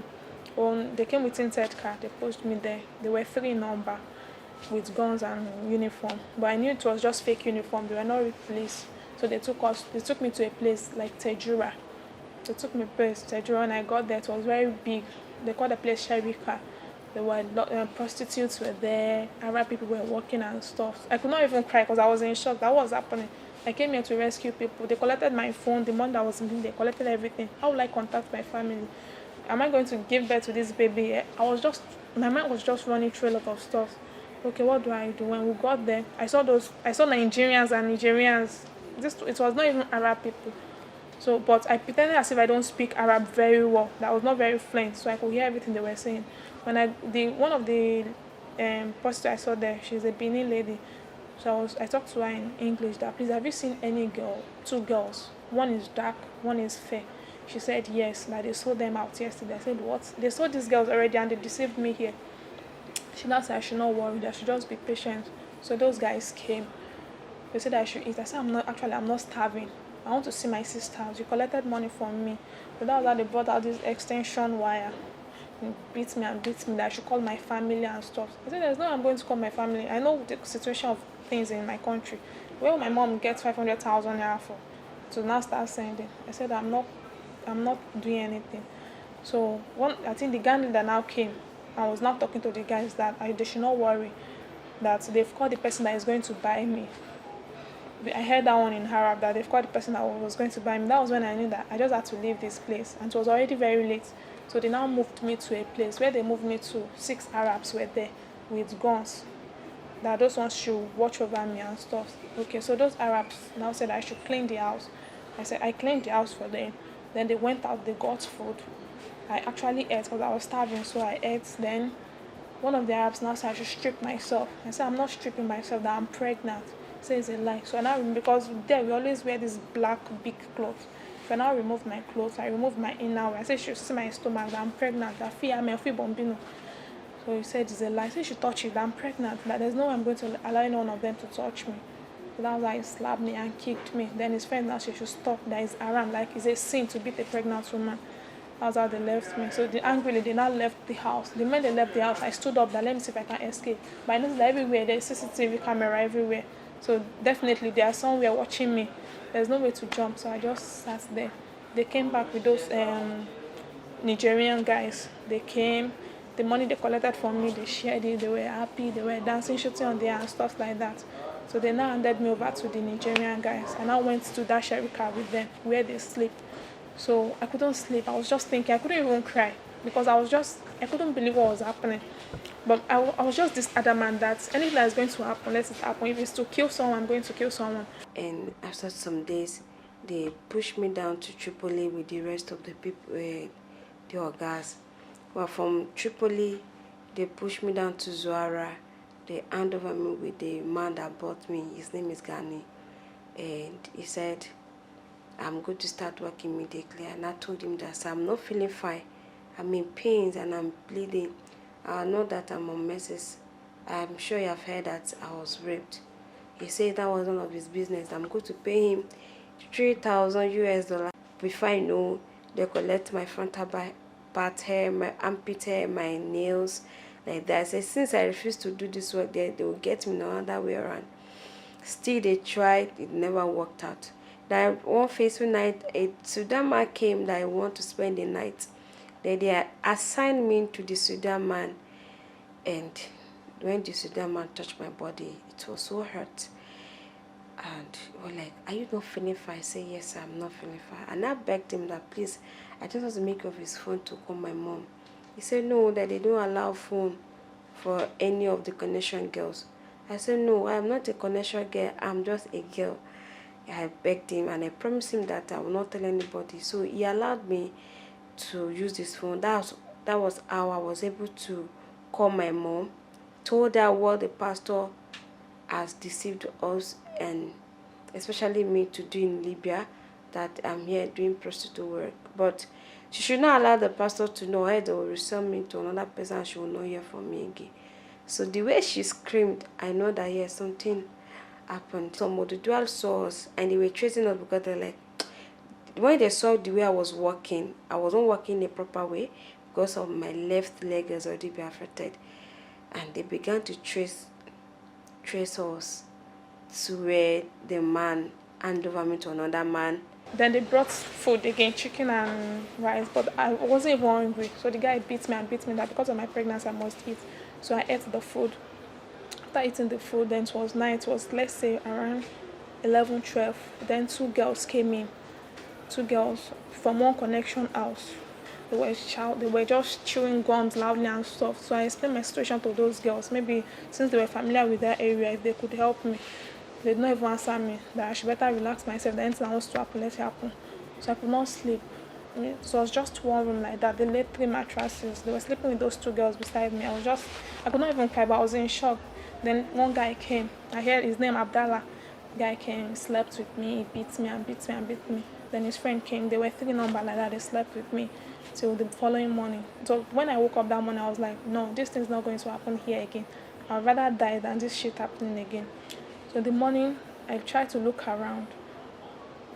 own. They came with tinted car. They pushed me there. They were 3 number with guns and uniform. But I knew it was just fake uniform. They were not real police. So they took me to a place like Tejura. They took me to Tejura. When I got there, it was very big. They called the place Sharika. There were prostitutes were there. Arab people were walking and stuff. I could not even cry because I was in shock. That was happening. I came here to rescue people. They collected my phone. The money that was in it, they collected everything. How will I contact my family? Am I going to give birth to this baby? My mind was just running through a lot of stuff. Okay, what do I do? When we got there, I saw Nigerians and Nigerians. It was not even Arab people. So, but I pretended as if I don't speak Arab very well. That was not very fluent, so I could hear everything they were saying. When one of the prostitutes I saw there, she's a Benin lady. So I talked to her in English that, please, have you seen any girl, 2 girls? One is dark, one is fair. She said yes, that they sold them out yesterday. I said, what? They sold these girls already and they deceived me here. She now said I should not worry, that I should just be patient. So those guys came. They said I should eat. I said, I'm not starving. I want to see my sisters. You collected money from me. But that was how they brought out this extension wire. And beat me that I should call my family and stuff. I said, there's no way I'm going to call my family. I know the situation of things in my country. Where will my mom get 500,000 naira for? To now start sending. I said, I'm not doing anything. So I think the gang leader now came. I was now talking to the guys that they should not worry, that they've called the person that is going to buy me. I heard that one in Arab, that they've called the person that was going to buy me. That was when I knew that I just had to leave this place, and it was already very late. So they now moved me to a place where they moved me to 6 Arabs were there with guns. That those ones should watch over me and stuff. Okay, so those Arabs now said I should clean the house. I said I cleaned the house for them. Then they went out, they got food. I actually ate because I was starving, so I ate. Then one of the Arabs now said I should strip myself. I said I'm not stripping myself, that I'm pregnant. He said it's a lie. So now, because there we always wear this black big clothes. If I now remove my clothes, I remove my inner wear. I said she should see my stomach, that I'm pregnant, that I'm bombino. So he said it's a lie. I said she should touch it, that I'm pregnant, that there's no way I'm going to allow none of them to touch me. So that was why he slapped me and kicked me. Then his friend now she should stop, that is haram, like it's a sin to beat a pregnant woman. That's how they left me. So angrily they now left the house. The minute they left the house, I stood up, that let me see if I can escape. But I noticed that everywhere there's CCTV camera everywhere. So definitely they are somewhere watching me. There's no way to jump, so I just sat there. They came back with those Nigerian guys. They came, the money they collected from me, they shared it, they were happy, they were dancing, shooting on the air and stuff like that. So they now handed me over to the Nigerian guys. And I went to that Sharika with them, where they sleep. So I couldn't sleep. I was just thinking, I couldn't even cry because I couldn't believe what was happening. But I was just this adamant that anything that is going to happen, let it happen. If it's to kill someone, I'm going to kill someone. And after some days, They pushed me down to Tripoli with the rest of the people, the Ogas. Well, from Tripoli, they pushed me down to Zuara. They hand over me with the man that bought me. His name is Gani. And he said, I'm going to start work immediately. And I told him that, so I'm not feeling fine. I'm in pains and I'm bleeding. I know that I'm on messes. I'm sure you have heard that I was raped. He said that was none of his business. I'm going to pay him 3,000 US dollars. Before I know, they collect my frontal part hair, my armpit hair, my nails, like that. I said, since I refuse to do this work, they will get me another way around. Still, they tried. It never worked out. That one fateful night, a Sudan man came that I want to spend the night. Then they assigned me to the Sudan man, and when the Sudan man touched my body, it was so hurt. And we were like, are you not feeling fine? I said, yes, I'm not feeling fine. And I begged him that, please, I just want to make off his phone to call my mom. He said, no, that they don't allow phone for any of the connection girls. I said, no, I'm not a connection girl. I'm just a girl. I begged him and I promised him that I will not tell anybody. So he allowed me to use this phone. That was how I was able to call my mom, told her what the pastor has deceived us, and especially me, to do in Libya, that I'm here doing prostitute work. But she should not allow the pastor to know, hey, they will resell me to another person and she will not hear from me again. So the way she screamed, I know that, yes, something happened. Some of the dual saw us and they were tracing us because they're like, when they saw the way I was walking, I wasn't walking the proper way because of my left leg has already been affected. And they began to trace us to where the man handed over me to another man. Then they brought food again, chicken and rice, but I wasn't even hungry. So the guy beat me and beat me that because of my pregnancy I must eat. So I ate the food. After eating the food, then it was night. It was, let's say, around 11, 12. Then two girls came in. Two girls from one connection house. They were just chewing guns loudly and stuff. So I explained my situation to those girls. Maybe since they were familiar with that area, if they could help me. They did not even answer me that I should better relax myself. The anything that wants to happen, let it happen. So I could not sleep. So it was just one room like that. They laid 3 mattresses. They were sleeping with those 2 girls beside me. I could not even cry, but I was in shock. Then one guy came. I heard his name, Abdallah. The guy came, slept with me, he beat me and beat me and beat me. Then his friend came. They were 3 numbers like that. They slept with me till the following morning. So when I woke up that morning, I was like, no, this thing's not going to happen here again. I'd rather die than this shit happening again. So the morning, I tried to look around.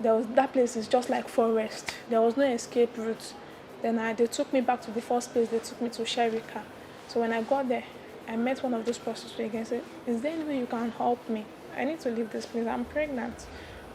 That place is just like forest. There was no escape route. Then they took me back to the first place. They took me to Sherika. So when I got there, I met one of those prostitutes again. I said, is there any way you can help me? I need to leave this place. I'm pregnant.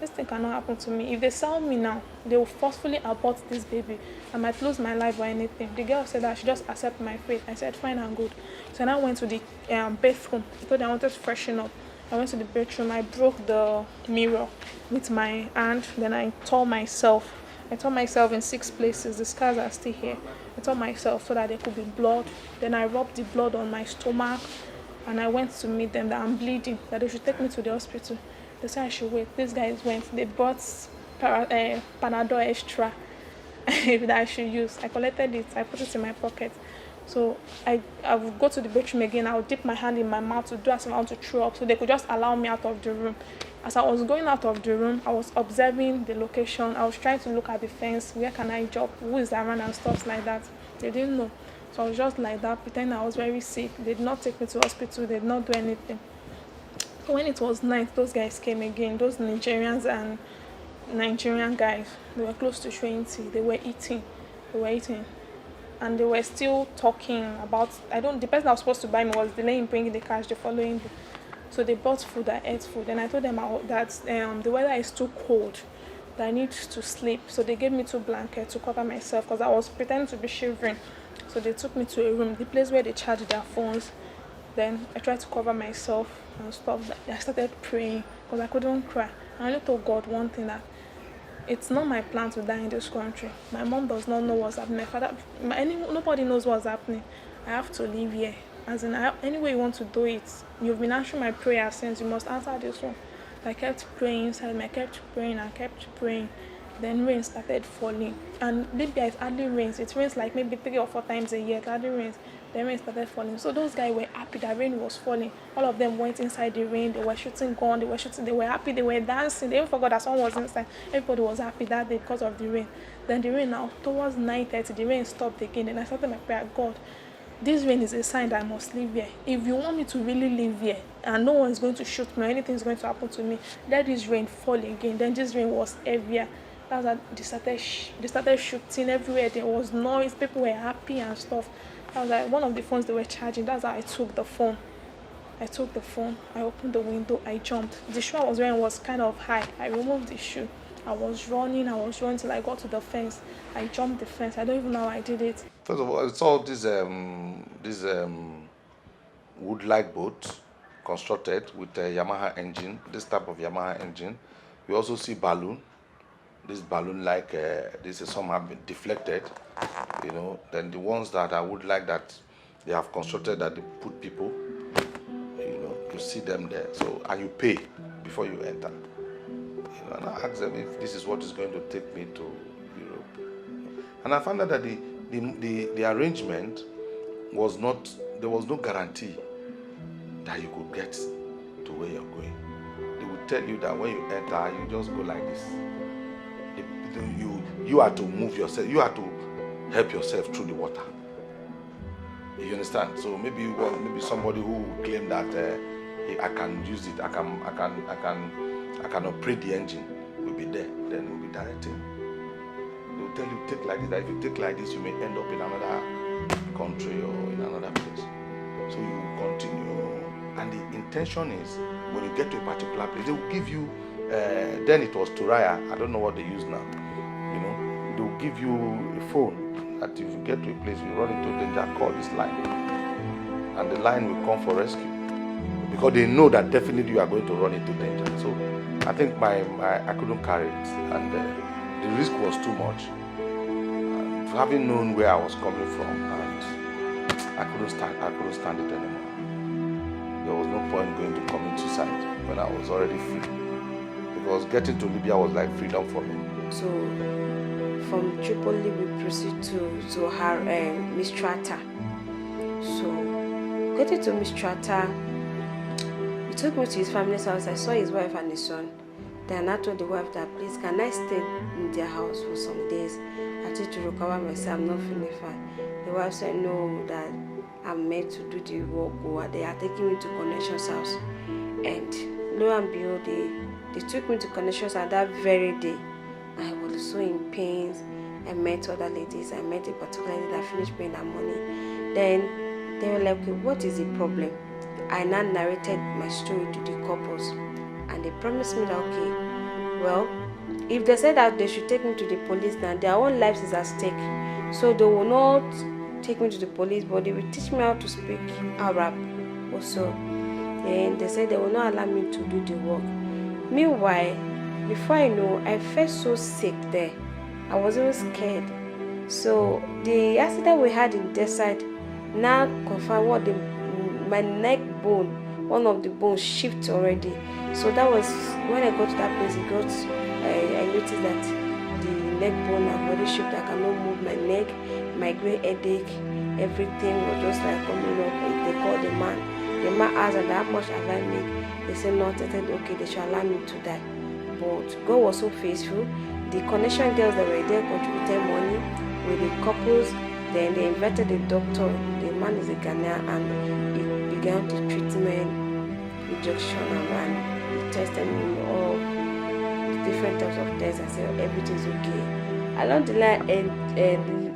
This thing cannot happen to me. If they sell me now, they will forcefully abort this baby. I might lose my life or anything. The girl said that I should just accept my fate. I said, fine and good. So I went to the bathroom. I thought I wanted to freshen up. I went to the bedroom. I broke the mirror with my hand. Then I tore myself. I tore myself in 6 places. The scars are still here. I tore myself so that there could be blood. Then I rubbed the blood on my stomach. And I went to meet them that I'm bleeding, that they should take me to the hospital. They said I should wait. These guys went. They brought Panadol extra that I should use. I collected it. I put it in my pocket. So I would go to the bedroom again. I would dip my hand in my mouth to do as I want to throw up, so they could just allow me out of the room. As I was going out of the room, I was observing the location. I was trying to look at the fence. Where can I jump? Who is around and stuff like that. They didn't know. So I was just like that, pretending I was very sick. They did not take me to hospital. They did not do anything. So when it was night, those guys came again. Those Nigerians and Nigerian guys, they were close to 20. They were eating. And they were still talking about, the person that was supposed to buy me was delaying bringing the cash the following day. So they bought food, I ate food. And I told them that the weather is too cold, that I need to sleep. So they gave me 2 blankets to cover myself because I was pretending to be shivering. So they took me to a room, the place where they charge their phones. Then I tried to cover myself and stuff. I started praying because I couldn't cry. I only told God one thing, that it's not my plan to die in this country. My mom does not know what's happening. My father, nobody knows what's happening. I have to live here. As in, any way you want to do it, you've been answering my prayer since. You must answer this one. I kept praying inside me. I kept praying and kept praying. Then rain started falling. And Libya, it hardly rains. It rains like maybe 3 or 4 times a year. It hardly rains. Then rain started falling. So those guys were happy that rain was falling. All of them went inside the rain. They were shooting gun. They were happy. They were dancing. They even forgot that someone was inside. Everybody was happy that day because of the rain. Then the rain now, towards 9:30, the rain stopped again. Then I started my prayer, God, this rain is a sign that I must live here. If you want me to really live here and no one is going to shoot me or anything is going to happen to me, let this rain fall again. Then this rain was heavier. That's how they started shooting everywhere. There was noise. People were happy and stuff. I was like, one of the phones they were charging. That's how I took the phone. I opened the window. I jumped. The shoe I was wearing was kind of high. I removed the shoe. I was running till I got to the fence. I jumped the fence. I don't even know how I did it. First of all, I saw this wood-like boat constructed with a Yamaha engine, this type of Yamaha engine. We also see balloon. This balloon-like, some have been deflected, you know. Then the ones that I would like that they have constructed that they put people, you know, you see them there. So, and you pay before you enter. You know, and I asked them if this is what is going to take me to Europe. And I found out that the arrangement was not, there was no guarantee that you could get to where you're going. They would tell you that when you enter, you just go like this. You have to move yourself, you have to help yourself through the water. You understand? So maybe somebody who claim that I can use it, I can operate the engine will be there, then we'll be directing. They will tell you take like this, that if you take like this you may end up in another country or in another place. So you continue, and the intention is when you get to a particular place, they will give you then it was Turaya, I don't know what they use now. You know, they will give you a phone that if you get to a place, you run into danger, call this line. And the line will come for rescue. Because they know that definitely you are going to run into danger. So I think I couldn't carry it. And the risk was too much. And having known where I was coming from, and I couldn't stand it anymore. There was no point going to commit suicide when I was already free. Because getting to Libya was like freedom for me. So from Tripoli we proceed to Misrata. So getting to Misrata, he took me to his family's house. I saw his wife and his son. Then I told the wife that, please, can I stay in their house for some days? I need to recover myself, I'm not feeling fine. The wife said no, that I'm meant to do the work, or they are taking me to Connection's house. And lo and behold, they took me to Connections, and that very day, I was so in pain. I met other ladies. I met a particular lady that finished paying her money. Then they were like, okay, what is the problem? I now narrated my story to the couples, and they promised me that, okay, well, if they said that they should take me to the police now, their own lives is at stake. So they will not take me to the police, but they will teach me how to speak Arab also. Then they said they will not allow me to do the work. Meanwhile, before I know, I felt so sick there. I was even scared. So the accident we had in desert now confirmed what my neck bone, one of the bones shifted already. So that was when I got to that place. I noticed that the neck bone had already shifted. I cannot move my neck, my great headache, everything was just like coming up. They called the man. The man asked, and how much have I made? They said no. They said okay, they shall allow me to die. But God was so faithful. The Connection girls that were there contributed money with the couples. Then they invited the doctor. The man is a Ghanaian, and he began the treatment, injection, and he tested me all the different types of tests. I said everything's okay. Along the line,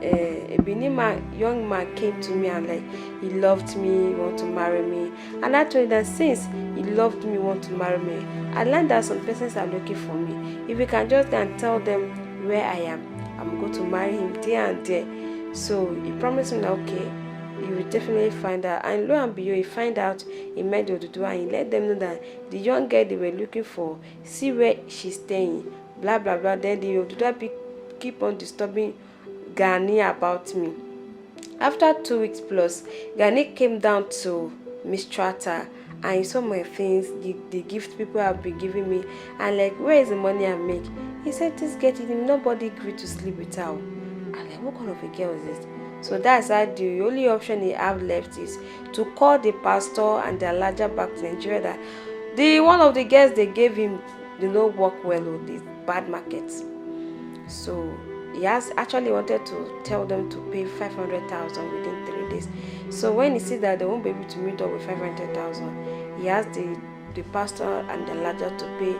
a Benin young man came to me and like he loved me, he wanted to marry me. And I told him that since he loved me, wanted to marry me, I learned that some persons are looking for me. If you can just go and tell them where I am, I'm going to marry him there and there. So he promised me that okay, he will definitely find out. And lo and behold, he find out, he met the Oduduwa, and he let them know that the young girl they were looking for, see where she's staying, blah blah blah. Then the Oduduwa keep on disturbing Gani about me. After 2 weeks plus, Gani came down to Misrata and you saw my things, the gift people have been giving me, and like, where is the money I make? He said, just get it. Nobody agreed to sleep with her. I'm like, what kind of a girl is this? So that's how the only option he have left is to call the pastor and the larger back to Nigeria that the one of the girls they gave him did not work well with these bad markets. So he has actually wanted to tell them to pay 500,000 within 3 days. So when he sees that they won't be able to meet up with 500,000, he asked the pastor and the larger to pay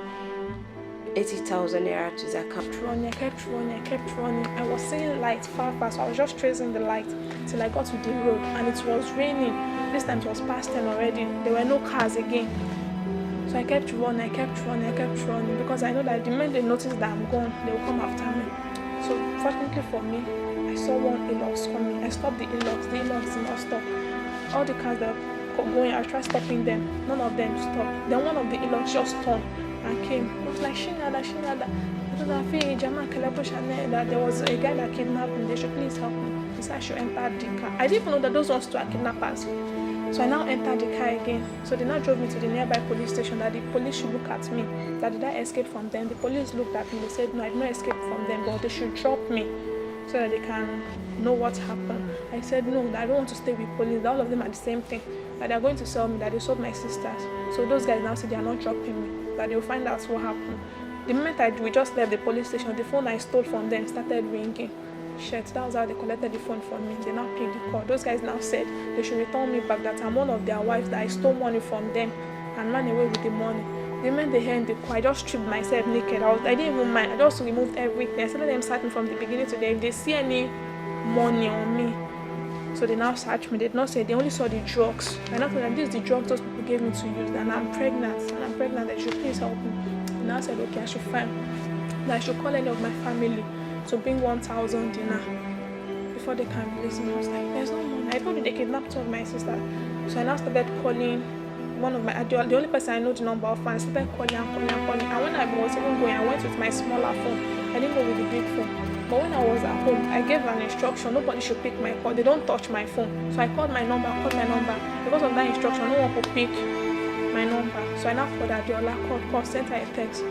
80,000 naira to his account. I kept running. I was seeing light far, so I was just tracing the light till I got to the road, and it was raining. This time it was past 10 already. There were no cars again. So I kept running because I know that the moment they notice that I'm gone, they will come after me. So fortunately for me, I saw one Hilux coming. I stopped the Hilux did not stop. All the cars that were going, I tried stopping them. None of them stopped. Then one of the Hilux just turned and came. It was like, Shinada. That there was a guy that kidnapped me. They should please help me. He said I should enter the car. I didn't even know that those ones two are kidnappers. So I now entered the car again. So they now drove me to the nearby police station that the police should look at me. That did I escape from them? The police looked at me. They said, no, I did not escape from them, but they should drop me so that they can know what happened. I said, no, I don't want to stay with police. All of them are the same thing. That they are going to sell me, that they sold my sisters. So those guys now say they are not dropping me. That they will find out what happened. The moment we just left the police station, the phone I stole from them started ringing. Shit, that was how they collected the phone from me. They now picked the call. Those guys now said they should return me back, that I'm one of their wives, that I stole money from them and ran away with the money. The moment they heard the call, I just stripped myself naked. I didn't even mind. I just removed everything. I said let them search me from the beginning to the end. If they see any money on me, so they now searched me. They did not say, they only saw the drugs. I now told them this is the drugs those people gave me to use, and I'm pregnant. They should please help me. And I said, okay, I should find that I should call any of my family to bring 1,000 dinar before they can release me. I was like, there's no money. I told you they kidnapped two of my sisters. So I now started calling one of my, the only person I know the number of, and I started calling. And when I was even going, I went with my smaller phone. I didn't go with the big phone. But when I was at home, I gave an instruction, nobody should pick my call. They don't touch my phone. So I called my number. Because of that instruction, no one could pick my number. So I now called Adiola, called, sent her a text.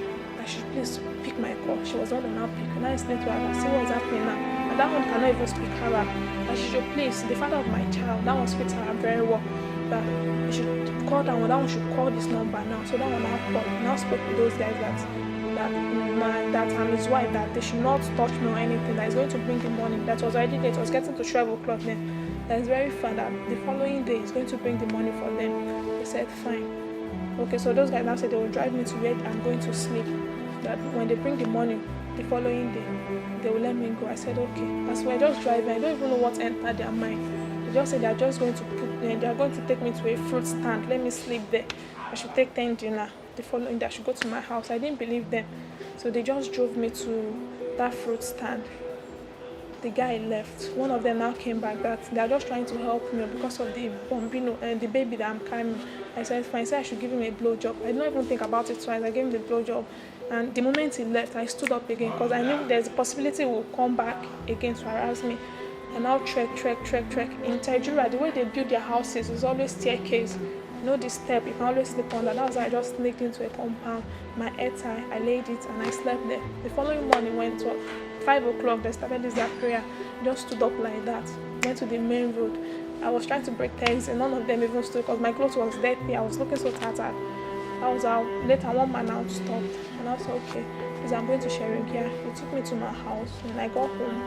I should please pick my call. She was not now pick. And I explained to her, see what's happening now. And that one cannot even speak Arab. And she should please, the father of my child, that one speaks Arab very well. That she should call that one should call this number now. So that one now called. Now spoke to those guys that I'm his wife, that they should not touch me or anything, that is going to bring the money. That was already late. It was getting to 12 o'clock then. That is very fun that the following day is going to bring the money for them. They said fine. Okay, so those guys now said they will drive me to where I'm going to sleep. That when they bring the money the following day, they will let me go. I said okay. As we're just driving, I don't even know what entered their mind. They just said they are going to take me to a fruit stand. Let me sleep there. I should take 10 dinar. The following day I should go to my house. I didn't believe them. So they just drove me to that fruit stand. The guy left. One of them now came back that they are just trying to help me because of the bambino and the baby that I'm carrying. I said fine. I said I should give him a blowjob. I didn't even think about it twice. I gave him the blowjob. And the moment he left, I stood up again because I knew there's a possibility he will come back again to harass me. And now trek. In Nigeria, the way they build their houses is always staircase. You know this step, you can always sleep on that. That was why I just sneaked into a compound. My head tie, I laid it and I slept there. The following morning went to 5 o'clock, they started this prayer. I just stood up like that. Went to the main road. I was trying to break things and none of them even stood because my clothes was dirty. I was looking so tattered. I was out. Later one man now stopped and I said, okay, because I'm going to sharing here. He took me to my house. When I got home,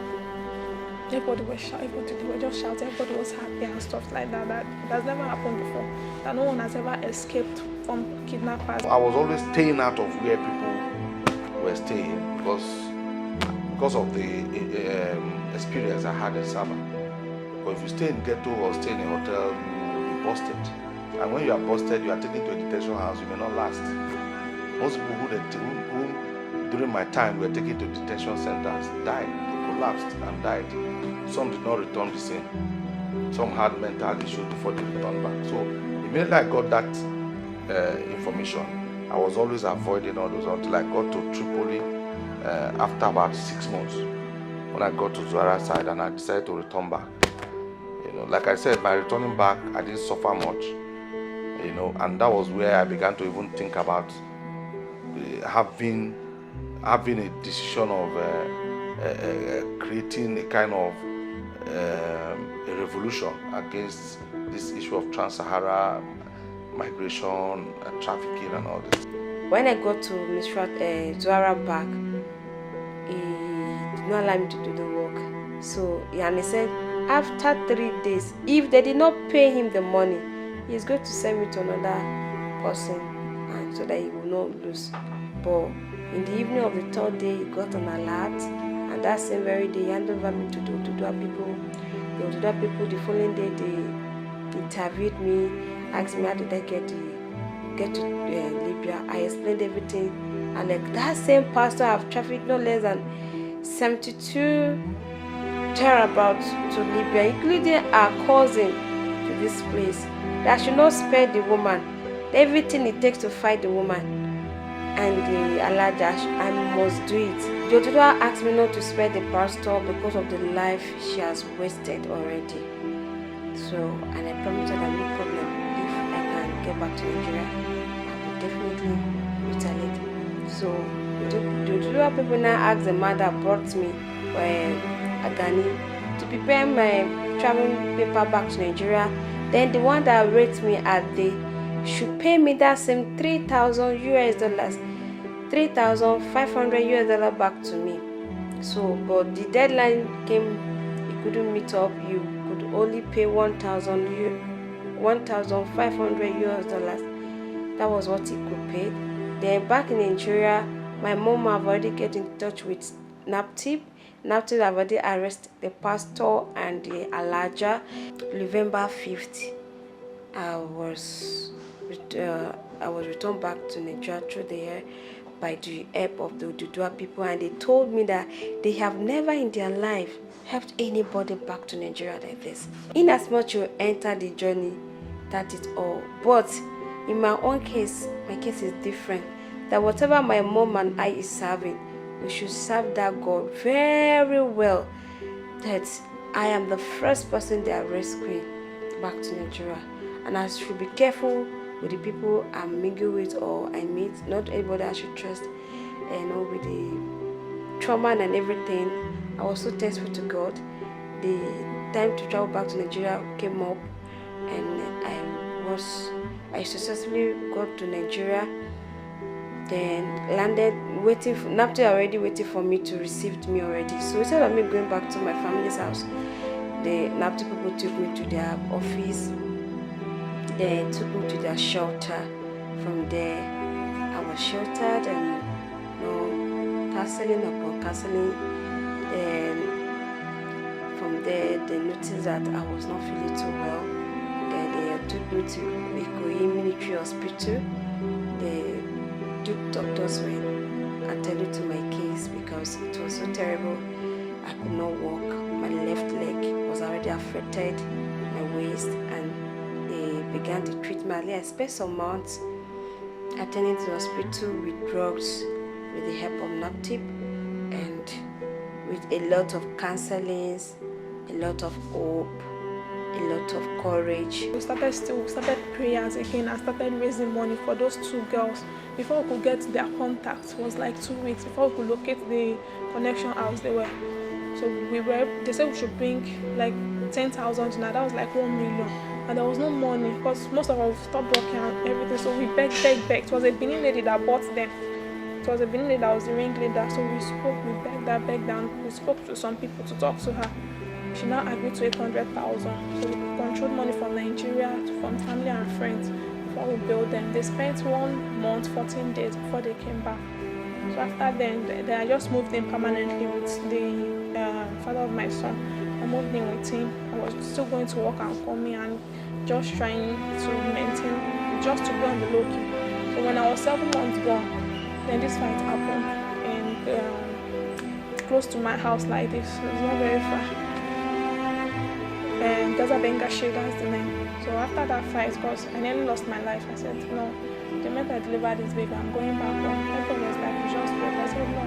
everybody was shouting, everybody were just shouting, everybody was happy and stuff like that. That has never happened before. That no one has ever escaped from kidnappers. I was always staying out of where people were staying because of the experience I had in Saba. But if you stay in ghetto or stay in a hotel, you will be busted. And when you are busted, you are taken to a detention house, you may not last. Most people who during my time were taken to detention centers died. They collapsed and died. Some did not return the same. Some had mental issues before they returned back. So immediately I got that information, I was always avoiding all those until I got to Tripoli after about 6 months. When I got to Zuara side and I decided to return back. You know, like I said, by returning back, I didn't suffer much. you know, and that was where I began to even think about having a decision of creating a kind of a revolution against this issue of trans-Sahara migration, trafficking, and all this. When I got to Mr. Zuara back, he did not allow me to do the work. So he said, after 3 days, if they did not pay him the money, he's going to send me to another person, and so that he will not lose. But in the evening of the 3rd day, he got an alert, and that same very day, he handed over me to the Oduduwa people. The Oduduwa people, the following day, they interviewed me, asked me how did I get to Libya. I explained everything, and like that same pastor have trafficked no less than 72 thereabouts to Libya, including our cousin to this place. That should not spare the woman. Everything it takes to fight the woman and the Alaja, I must do it. The Oduduwa asked me not to spare the pastor because of the life she has wasted already. So, and I promised her that no problem. If I can get back to Nigeria, I will definitely retaliate. So, the Oduduwa people now asked the man that brought me Agani to prepare my travel paper back to Nigeria. Then the one that rates me at the should pay me that same $3,000, $3,500 back to me. So, but the deadline came, it couldn't meet up. You could only pay $1,500. That was what he could pay. Then back in Nigeria, my mom have already get in touch with NAPTIP. NAPTIP have already arrested the pastor and the Alaja. November 5th, I was returned back to Nigeria through the air by the help of the Oduduwa people, and they told me that they have never in their life helped anybody back to Nigeria like this. In as much you enter the journey, that is all. But in my own case, my case is different. That whatever my mom and I is serving, we should serve that God very well. That I am the first person they are rescuing back to Nigeria, and I should be careful with the people I mingle with or I meet. Not everybody I should trust. With the trauma and everything, I was so thankful to God. The time to travel back to Nigeria came up, and I successfully got to Nigeria. Then landed, waiting for NAPTIP already waiting for me to receive me already. So instead of me going back to my family's house, the NAPTIP people took me to their office. They took me to their shelter. From there, I was sheltered and counseling upon counseling. Then from there, they noticed that I was not feeling too well. Then they took me to Ikoyi Military Hospital. They doctors were attending to my case because it was so terrible. I could not walk. My left leg was already affected, my waist, and they began to treat me. I spent some months attending to the hospital with drugs, with the help of NAPTIP, and with a lot of counseling, a lot of hope, a lot of courage. We started prayers again. I started raising money for those two girls. Before we could get their contact, it was like 2 weeks before we could locate the connection house they were. So they said we should bring like 10,000 now. That was like 1 million. And there was no money because most of us stopped working and everything. So we begged. It was a Benin lady that bought them. It was a Benin lady that was the ringleader. So we begged her, and we spoke to some people to talk to her. She now agreed to 800,000. So we controlled money from Nigeria, from family and friends before we built them. They spent 1 month, 14 days before they came back. So after then, I just moved in permanently with the father of my son. I moved in with him. I was still going to work and coming and just trying to maintain, just to be on the low key. So when I was 7 months gone, then this fight happened and close to my house like this. So it's not very far. Gaza Bengashi, that's the name. So after that fight, because I nearly lost my life, I said, no, the minute I deliver this baby, I'm going back home. Everyone was like, you just wait. I said, no,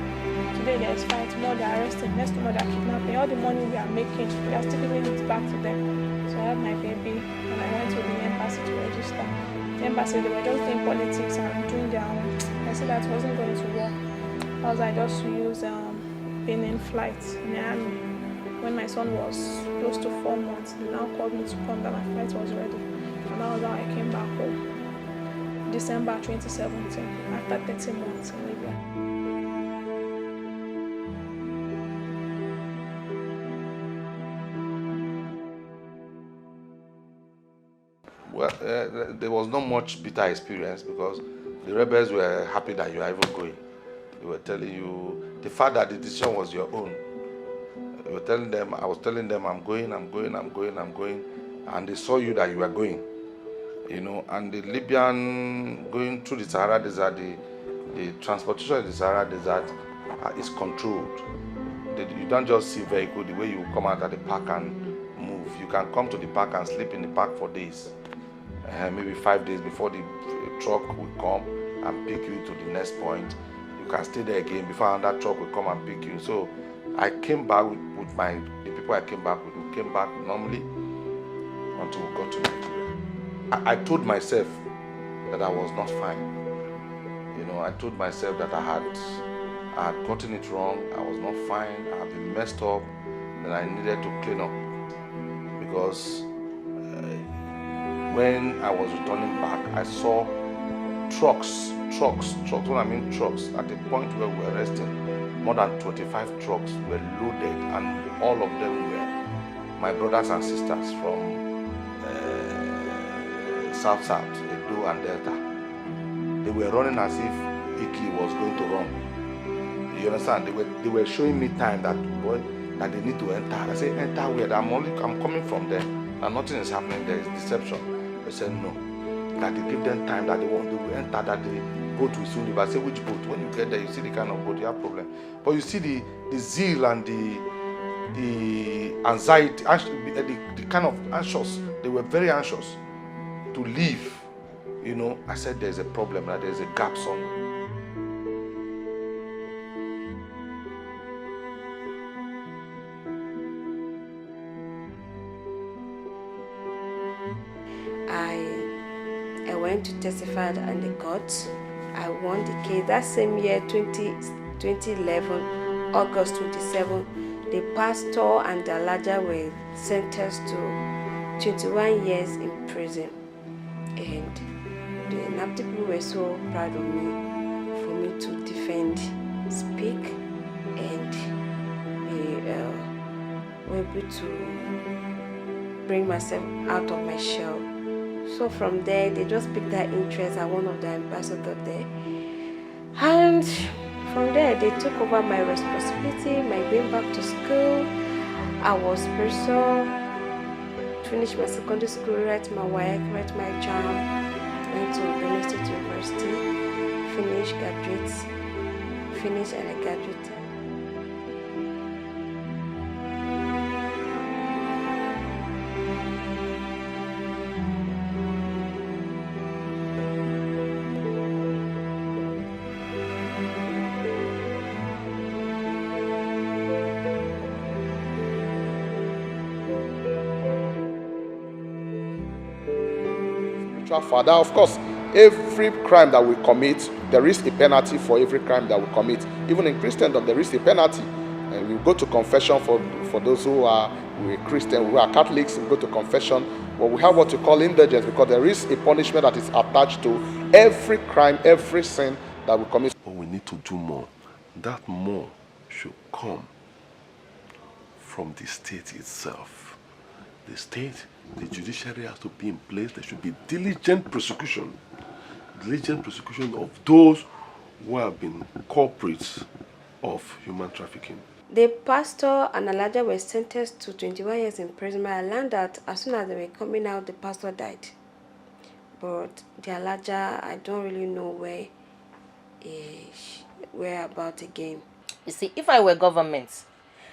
today there's fight, tomorrow they're arrested, next tomorrow they're kidnapping. All the money we are making, we are still giving it back to them. So I had my baby, and I went to the embassy to register. embassy, they were just doing politics and doing their own. I said that wasn't going to work. I was like, just to use being in flight in the army. When my son was close to 4 months, they now called me to come that my flight was ready. And that was how I came back home. December 2017, after 30 months in Libya. Well, there was not much bitter experience because the rebels were happy that you are even going. They were telling you, the fact that the decision was your own. They were telling them, I was telling them, I'm going, and they saw you that you were going. You know, and the Libyan going through the Sahara Desert, the transportation of the Sahara Desert is controlled. You don't just see vehicle the way you come out at the park and move. You can come to the park and sleep in the park for days. Maybe 5 days before the truck will come and pick you to the next point. You can stay there again before another truck will come and pick you. So I came back with the people I came back with. We came back normally until we got to Nigeria. I told myself that I was not fine. You know, I told myself that I had gotten it wrong. I was not fine. I had been messed up. That I needed to clean up because when I was returning back, I saw trucks. When I mean trucks, at the point where we were resting, more than 25 trucks were loaded, and all of them were my brothers and sisters from South, Edo and Delta. They were running as if Iki was going to run. You understand? They were showing me time that they need to enter. I said, enter where? I'm coming from there. And nothing is happening. There is deception. They said no. That they give them time that they will enter, that the boat will soon leave. I said, which boat? When you get there, you see the kind of boat, you have problem. But you see the zeal and the anxiety, the kind of anxious. They were very anxious to leave. You know, I said there's a problem, that there's a gap somewhere. I went to testify in the court. I won the case. That same year, 2011, August 27, the pastor and the Alaja were sentenced to 21 years in prison. And the NAP people were so proud of me for me to defend, speak, and be able to bring myself out of my shell. So from there, they just picked that interest as one of the ambassadors there. And from there, they took over my responsibility, my going back to school. I was spiritual, finished my secondary school, write my work, write my exam, went to Benue State University, finished, and I graduated. Father, of course, every crime that we commit, there is a penalty for every crime that we commit. Even in Christendom, there is a penalty. And we go to confession for those who are Christian, who are Catholics, we go to confession. But we have what we call indulgence, because there is a punishment that is attached to every crime, every sin that we commit. But we need to do more. That more should come from the state itself. The state, the judiciary has to be in place. There should be diligent prosecution of those who have been culprits of human trafficking. The pastor and Alaja were sentenced to 21 years in prison. I learned that as soon as they were coming out, the pastor died. But the Alaja, I don't really know where about again. You see, if I were government,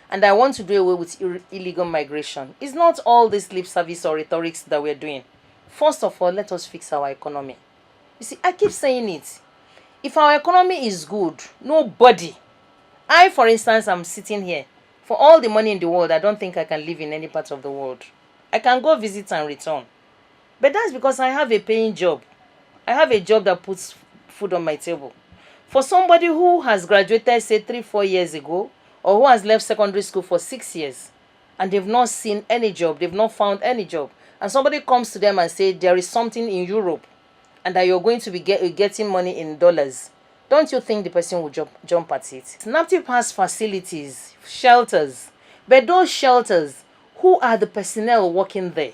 and I want to do away with illegal migration, it's not all this lip service or rhetorics that we're doing. First of all, let us fix our economy. You see, I keep saying it. If our economy is good, nobody. I, for instance, am sitting here. For all the money in the world, I don't think I can live in any part of the world. I can go visit and return. But that's because I have a paying job. I have a job that puts food on my table. For somebody who has graduated, say, 3-4 years ago, or who has left secondary school for 6 years, and they've not seen any job, they've not found any job, and somebody comes to them and say there is something in Europe, and that you're going to be getting money in dollars, don't you think the person will jump at it? NAPTIP has facilities, shelters, but those shelters, who are the personnel working there?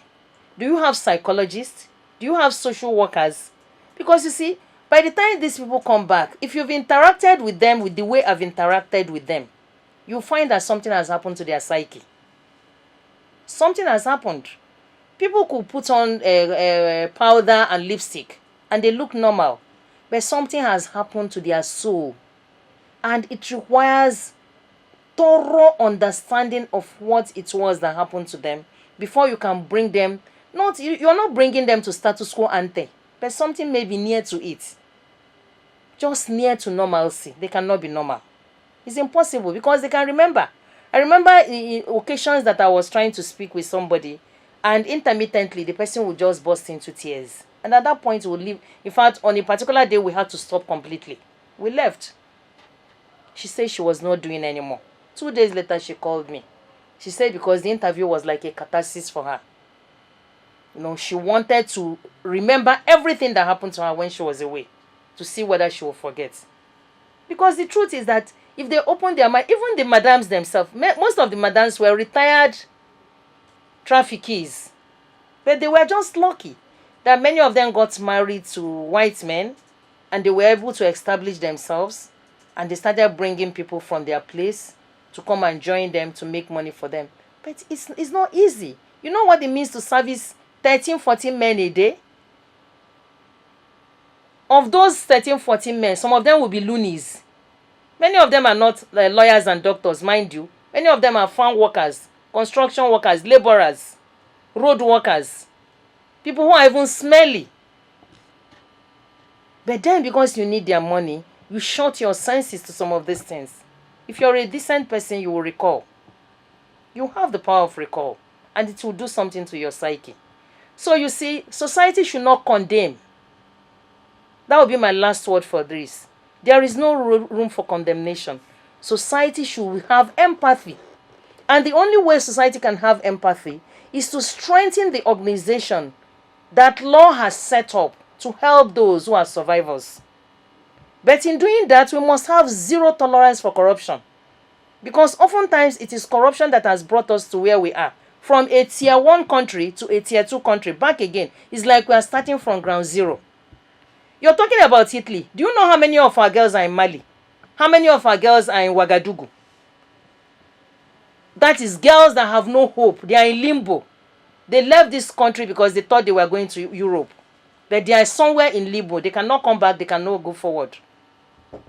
Do you have psychologists? Do you have social workers? Because you see, by the time these people come back, if you've interacted with them with the way I've interacted with them, you'll find that something has happened to their psyche. Something has happened. People could put on powder and lipstick and they look normal, but something has happened to their soul, and it requires thorough understanding of what it was that happened to them before you can bring them. You're not bringing them to status quo ante, but something may be near to it, just near to normalcy. They cannot be normal. It's impossible, because they can remember. I remember in occasions that I was trying to speak with somebody, and intermittently the person would just burst into tears, and at that point we would leave. In fact, on a particular day we had to stop completely. We left. She said she was not doing anymore. 2 days later she called me. She said because the interview was like a catharsis for her. She wanted to remember everything that happened to her when she was away, to see whether she will forget. Because the truth is that if they open their mind, even the madams themselves, most of the madams were retired traffickees, but they were just lucky that many of them got married to white men, and they were able to establish themselves, and they started bringing people from their place to come and join them to make money for them. But it's not easy. You know what it means to service 13-14 men a day? Of those 13-14 men, some of them will be loonies. Many of them are not lawyers and doctors, mind you. Many of them are farm workers, construction workers, laborers, road workers, people who are even smelly. But then, because you need their money, you shut your senses to some of these things. If you're a decent person, you will recall. You have the power of recall, and it will do something to your psyche. So you see, society should not condemn. That will be my last word for this. There is no room for condemnation. Society should have empathy. And the only way society can have empathy is to strengthen the organization that law has set up to help those who are survivors. But in doing that, we must have zero tolerance for corruption. Because oftentimes it is corruption that has brought us to where we are. From a tier 1 country to a tier 2 country, back again. It's like we are starting from ground zero. You're talking about Italy. Do you know how many of our girls are in Mali? How many of our girls are in Ouagadougou? That is girls that have no hope. They are in limbo. They left this country because they thought they were going to Europe. But they are somewhere in limbo. They cannot come back. They cannot go forward.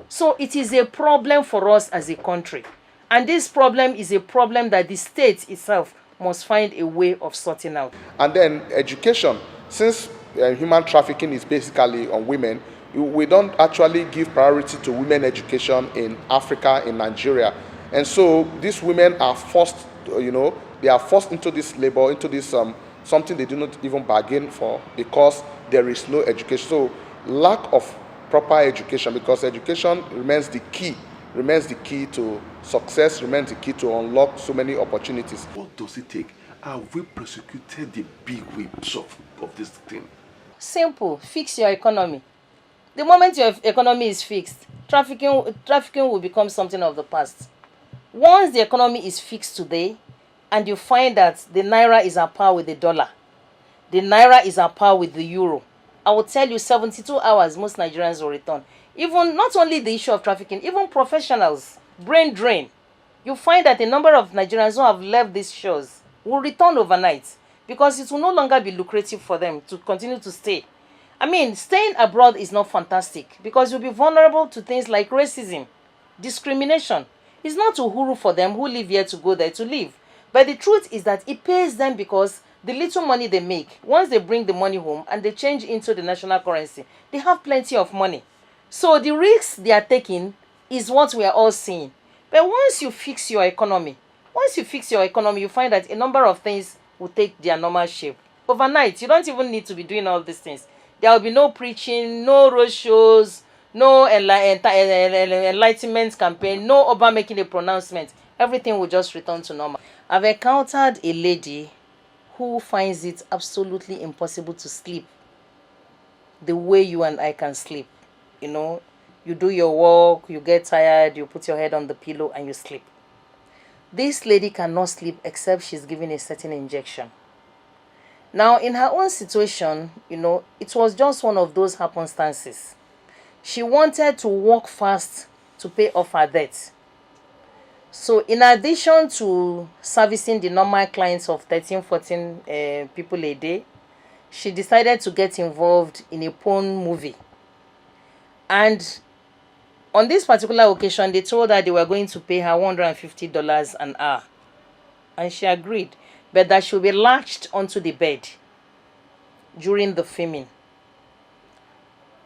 So it is a problem for us as a country. And this problem is a problem that the state itself must find a way of sorting out. And then education. Since human trafficking is basically on women, we don't actually give priority to women education in Africa, in Nigeria. And so these women are forced, they are forced into this labor, into this something they do not even bargain for, because there is no education. So lack of proper education, because education remains the key to success, remains the key to unlock so many opportunities. What does it take? Have we prosecuted the big whips of this thing? Simple. Fix your economy. The moment your economy is fixed, trafficking will become something of the past. Once the economy is fixed today, and you find that the naira is at par with the dollar, the naira is at par with the euro, I will tell you 72 hours most Nigerians will return. Even not only the issue of trafficking, even professionals, brain drain. You find that a number of Nigerians who have left these shores will return overnight, because it will no longer be lucrative for them to continue to stay. I mean, staying abroad is not fantastic, because you'll be vulnerable to things like racism, discrimination. It's not uhuru for them who live here to go there to live. But the truth is that it pays them, because the little money they make, once they bring the money home and they change into the national currency, they have plenty of money. So the risks they are taking is what we are all seeing. But once you fix your economy, you find that a number of things will take their normal shape. Overnight, you don't even need to be doing all these things. There will be no preaching, no road shows, no enlightenment campaign, no Oba making a pronouncement. Everything will just return to normal. I've encountered a lady who finds it absolutely impossible to sleep the way you and I can sleep. You know, you do your work, you get tired, you put your head on the pillow and you sleep. This lady cannot sleep except she's given a certain injection. Now, in her own situation, you know, it was just one of those happenstances. She wanted to work fast to pay off her debt. So, in addition to servicing the normal clients of 13, 14 people a day, she decided to get involved in a porn movie. And on this particular occasion, they told her they were going to pay her $150 an hour. And she agreed, but that she would be latched onto the bed during the filming.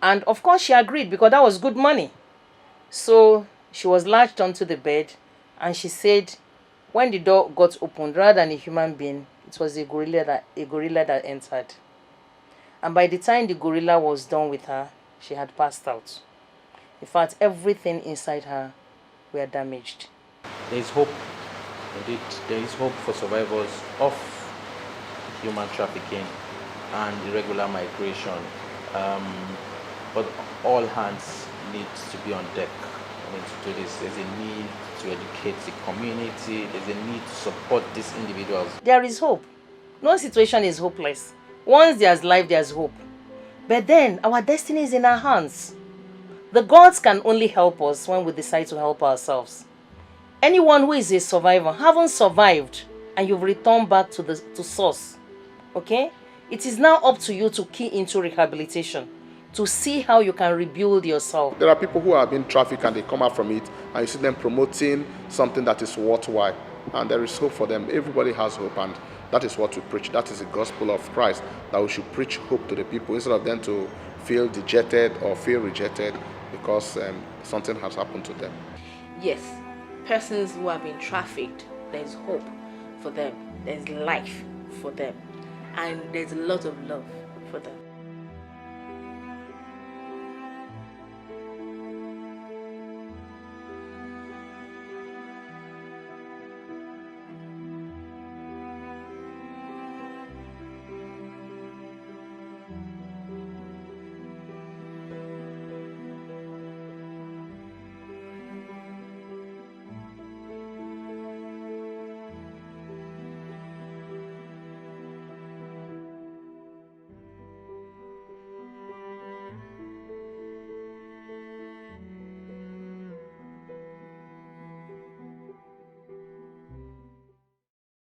And of course she agreed because that was good money. So she was latched onto the bed, and she said when the door got opened, rather than a human being, it was a gorilla that entered. And by the time the gorilla was done with her, she had passed out. In fact, everything inside her were damaged. There is hope. Indeed, there is hope for survivors of human trafficking and irregular migration. But all hands need to be on deck to do this. There's a need to educate the community. There's a need to support these individuals. There is hope. No situation is hopeless. Once there's life, there's hope. But then our destiny is in our hands. The gods can only help us when we decide to help ourselves. Anyone who is a survivor, haven't survived, and you've returned back to source, okay? It is now up to you to key into rehabilitation, to see how you can rebuild yourself. There are people who have been trafficked and they come out from it, and you see them promoting something that is worthwhile, and there is hope for them. Everybody has hope, and that is what we preach. That is the gospel of Christ, that we should preach hope to the people instead of them to feel dejected or feel rejected because something has happened to them. Yes, persons who have been trafficked, there's hope for them, there's life for them, and there's a lot of love for them.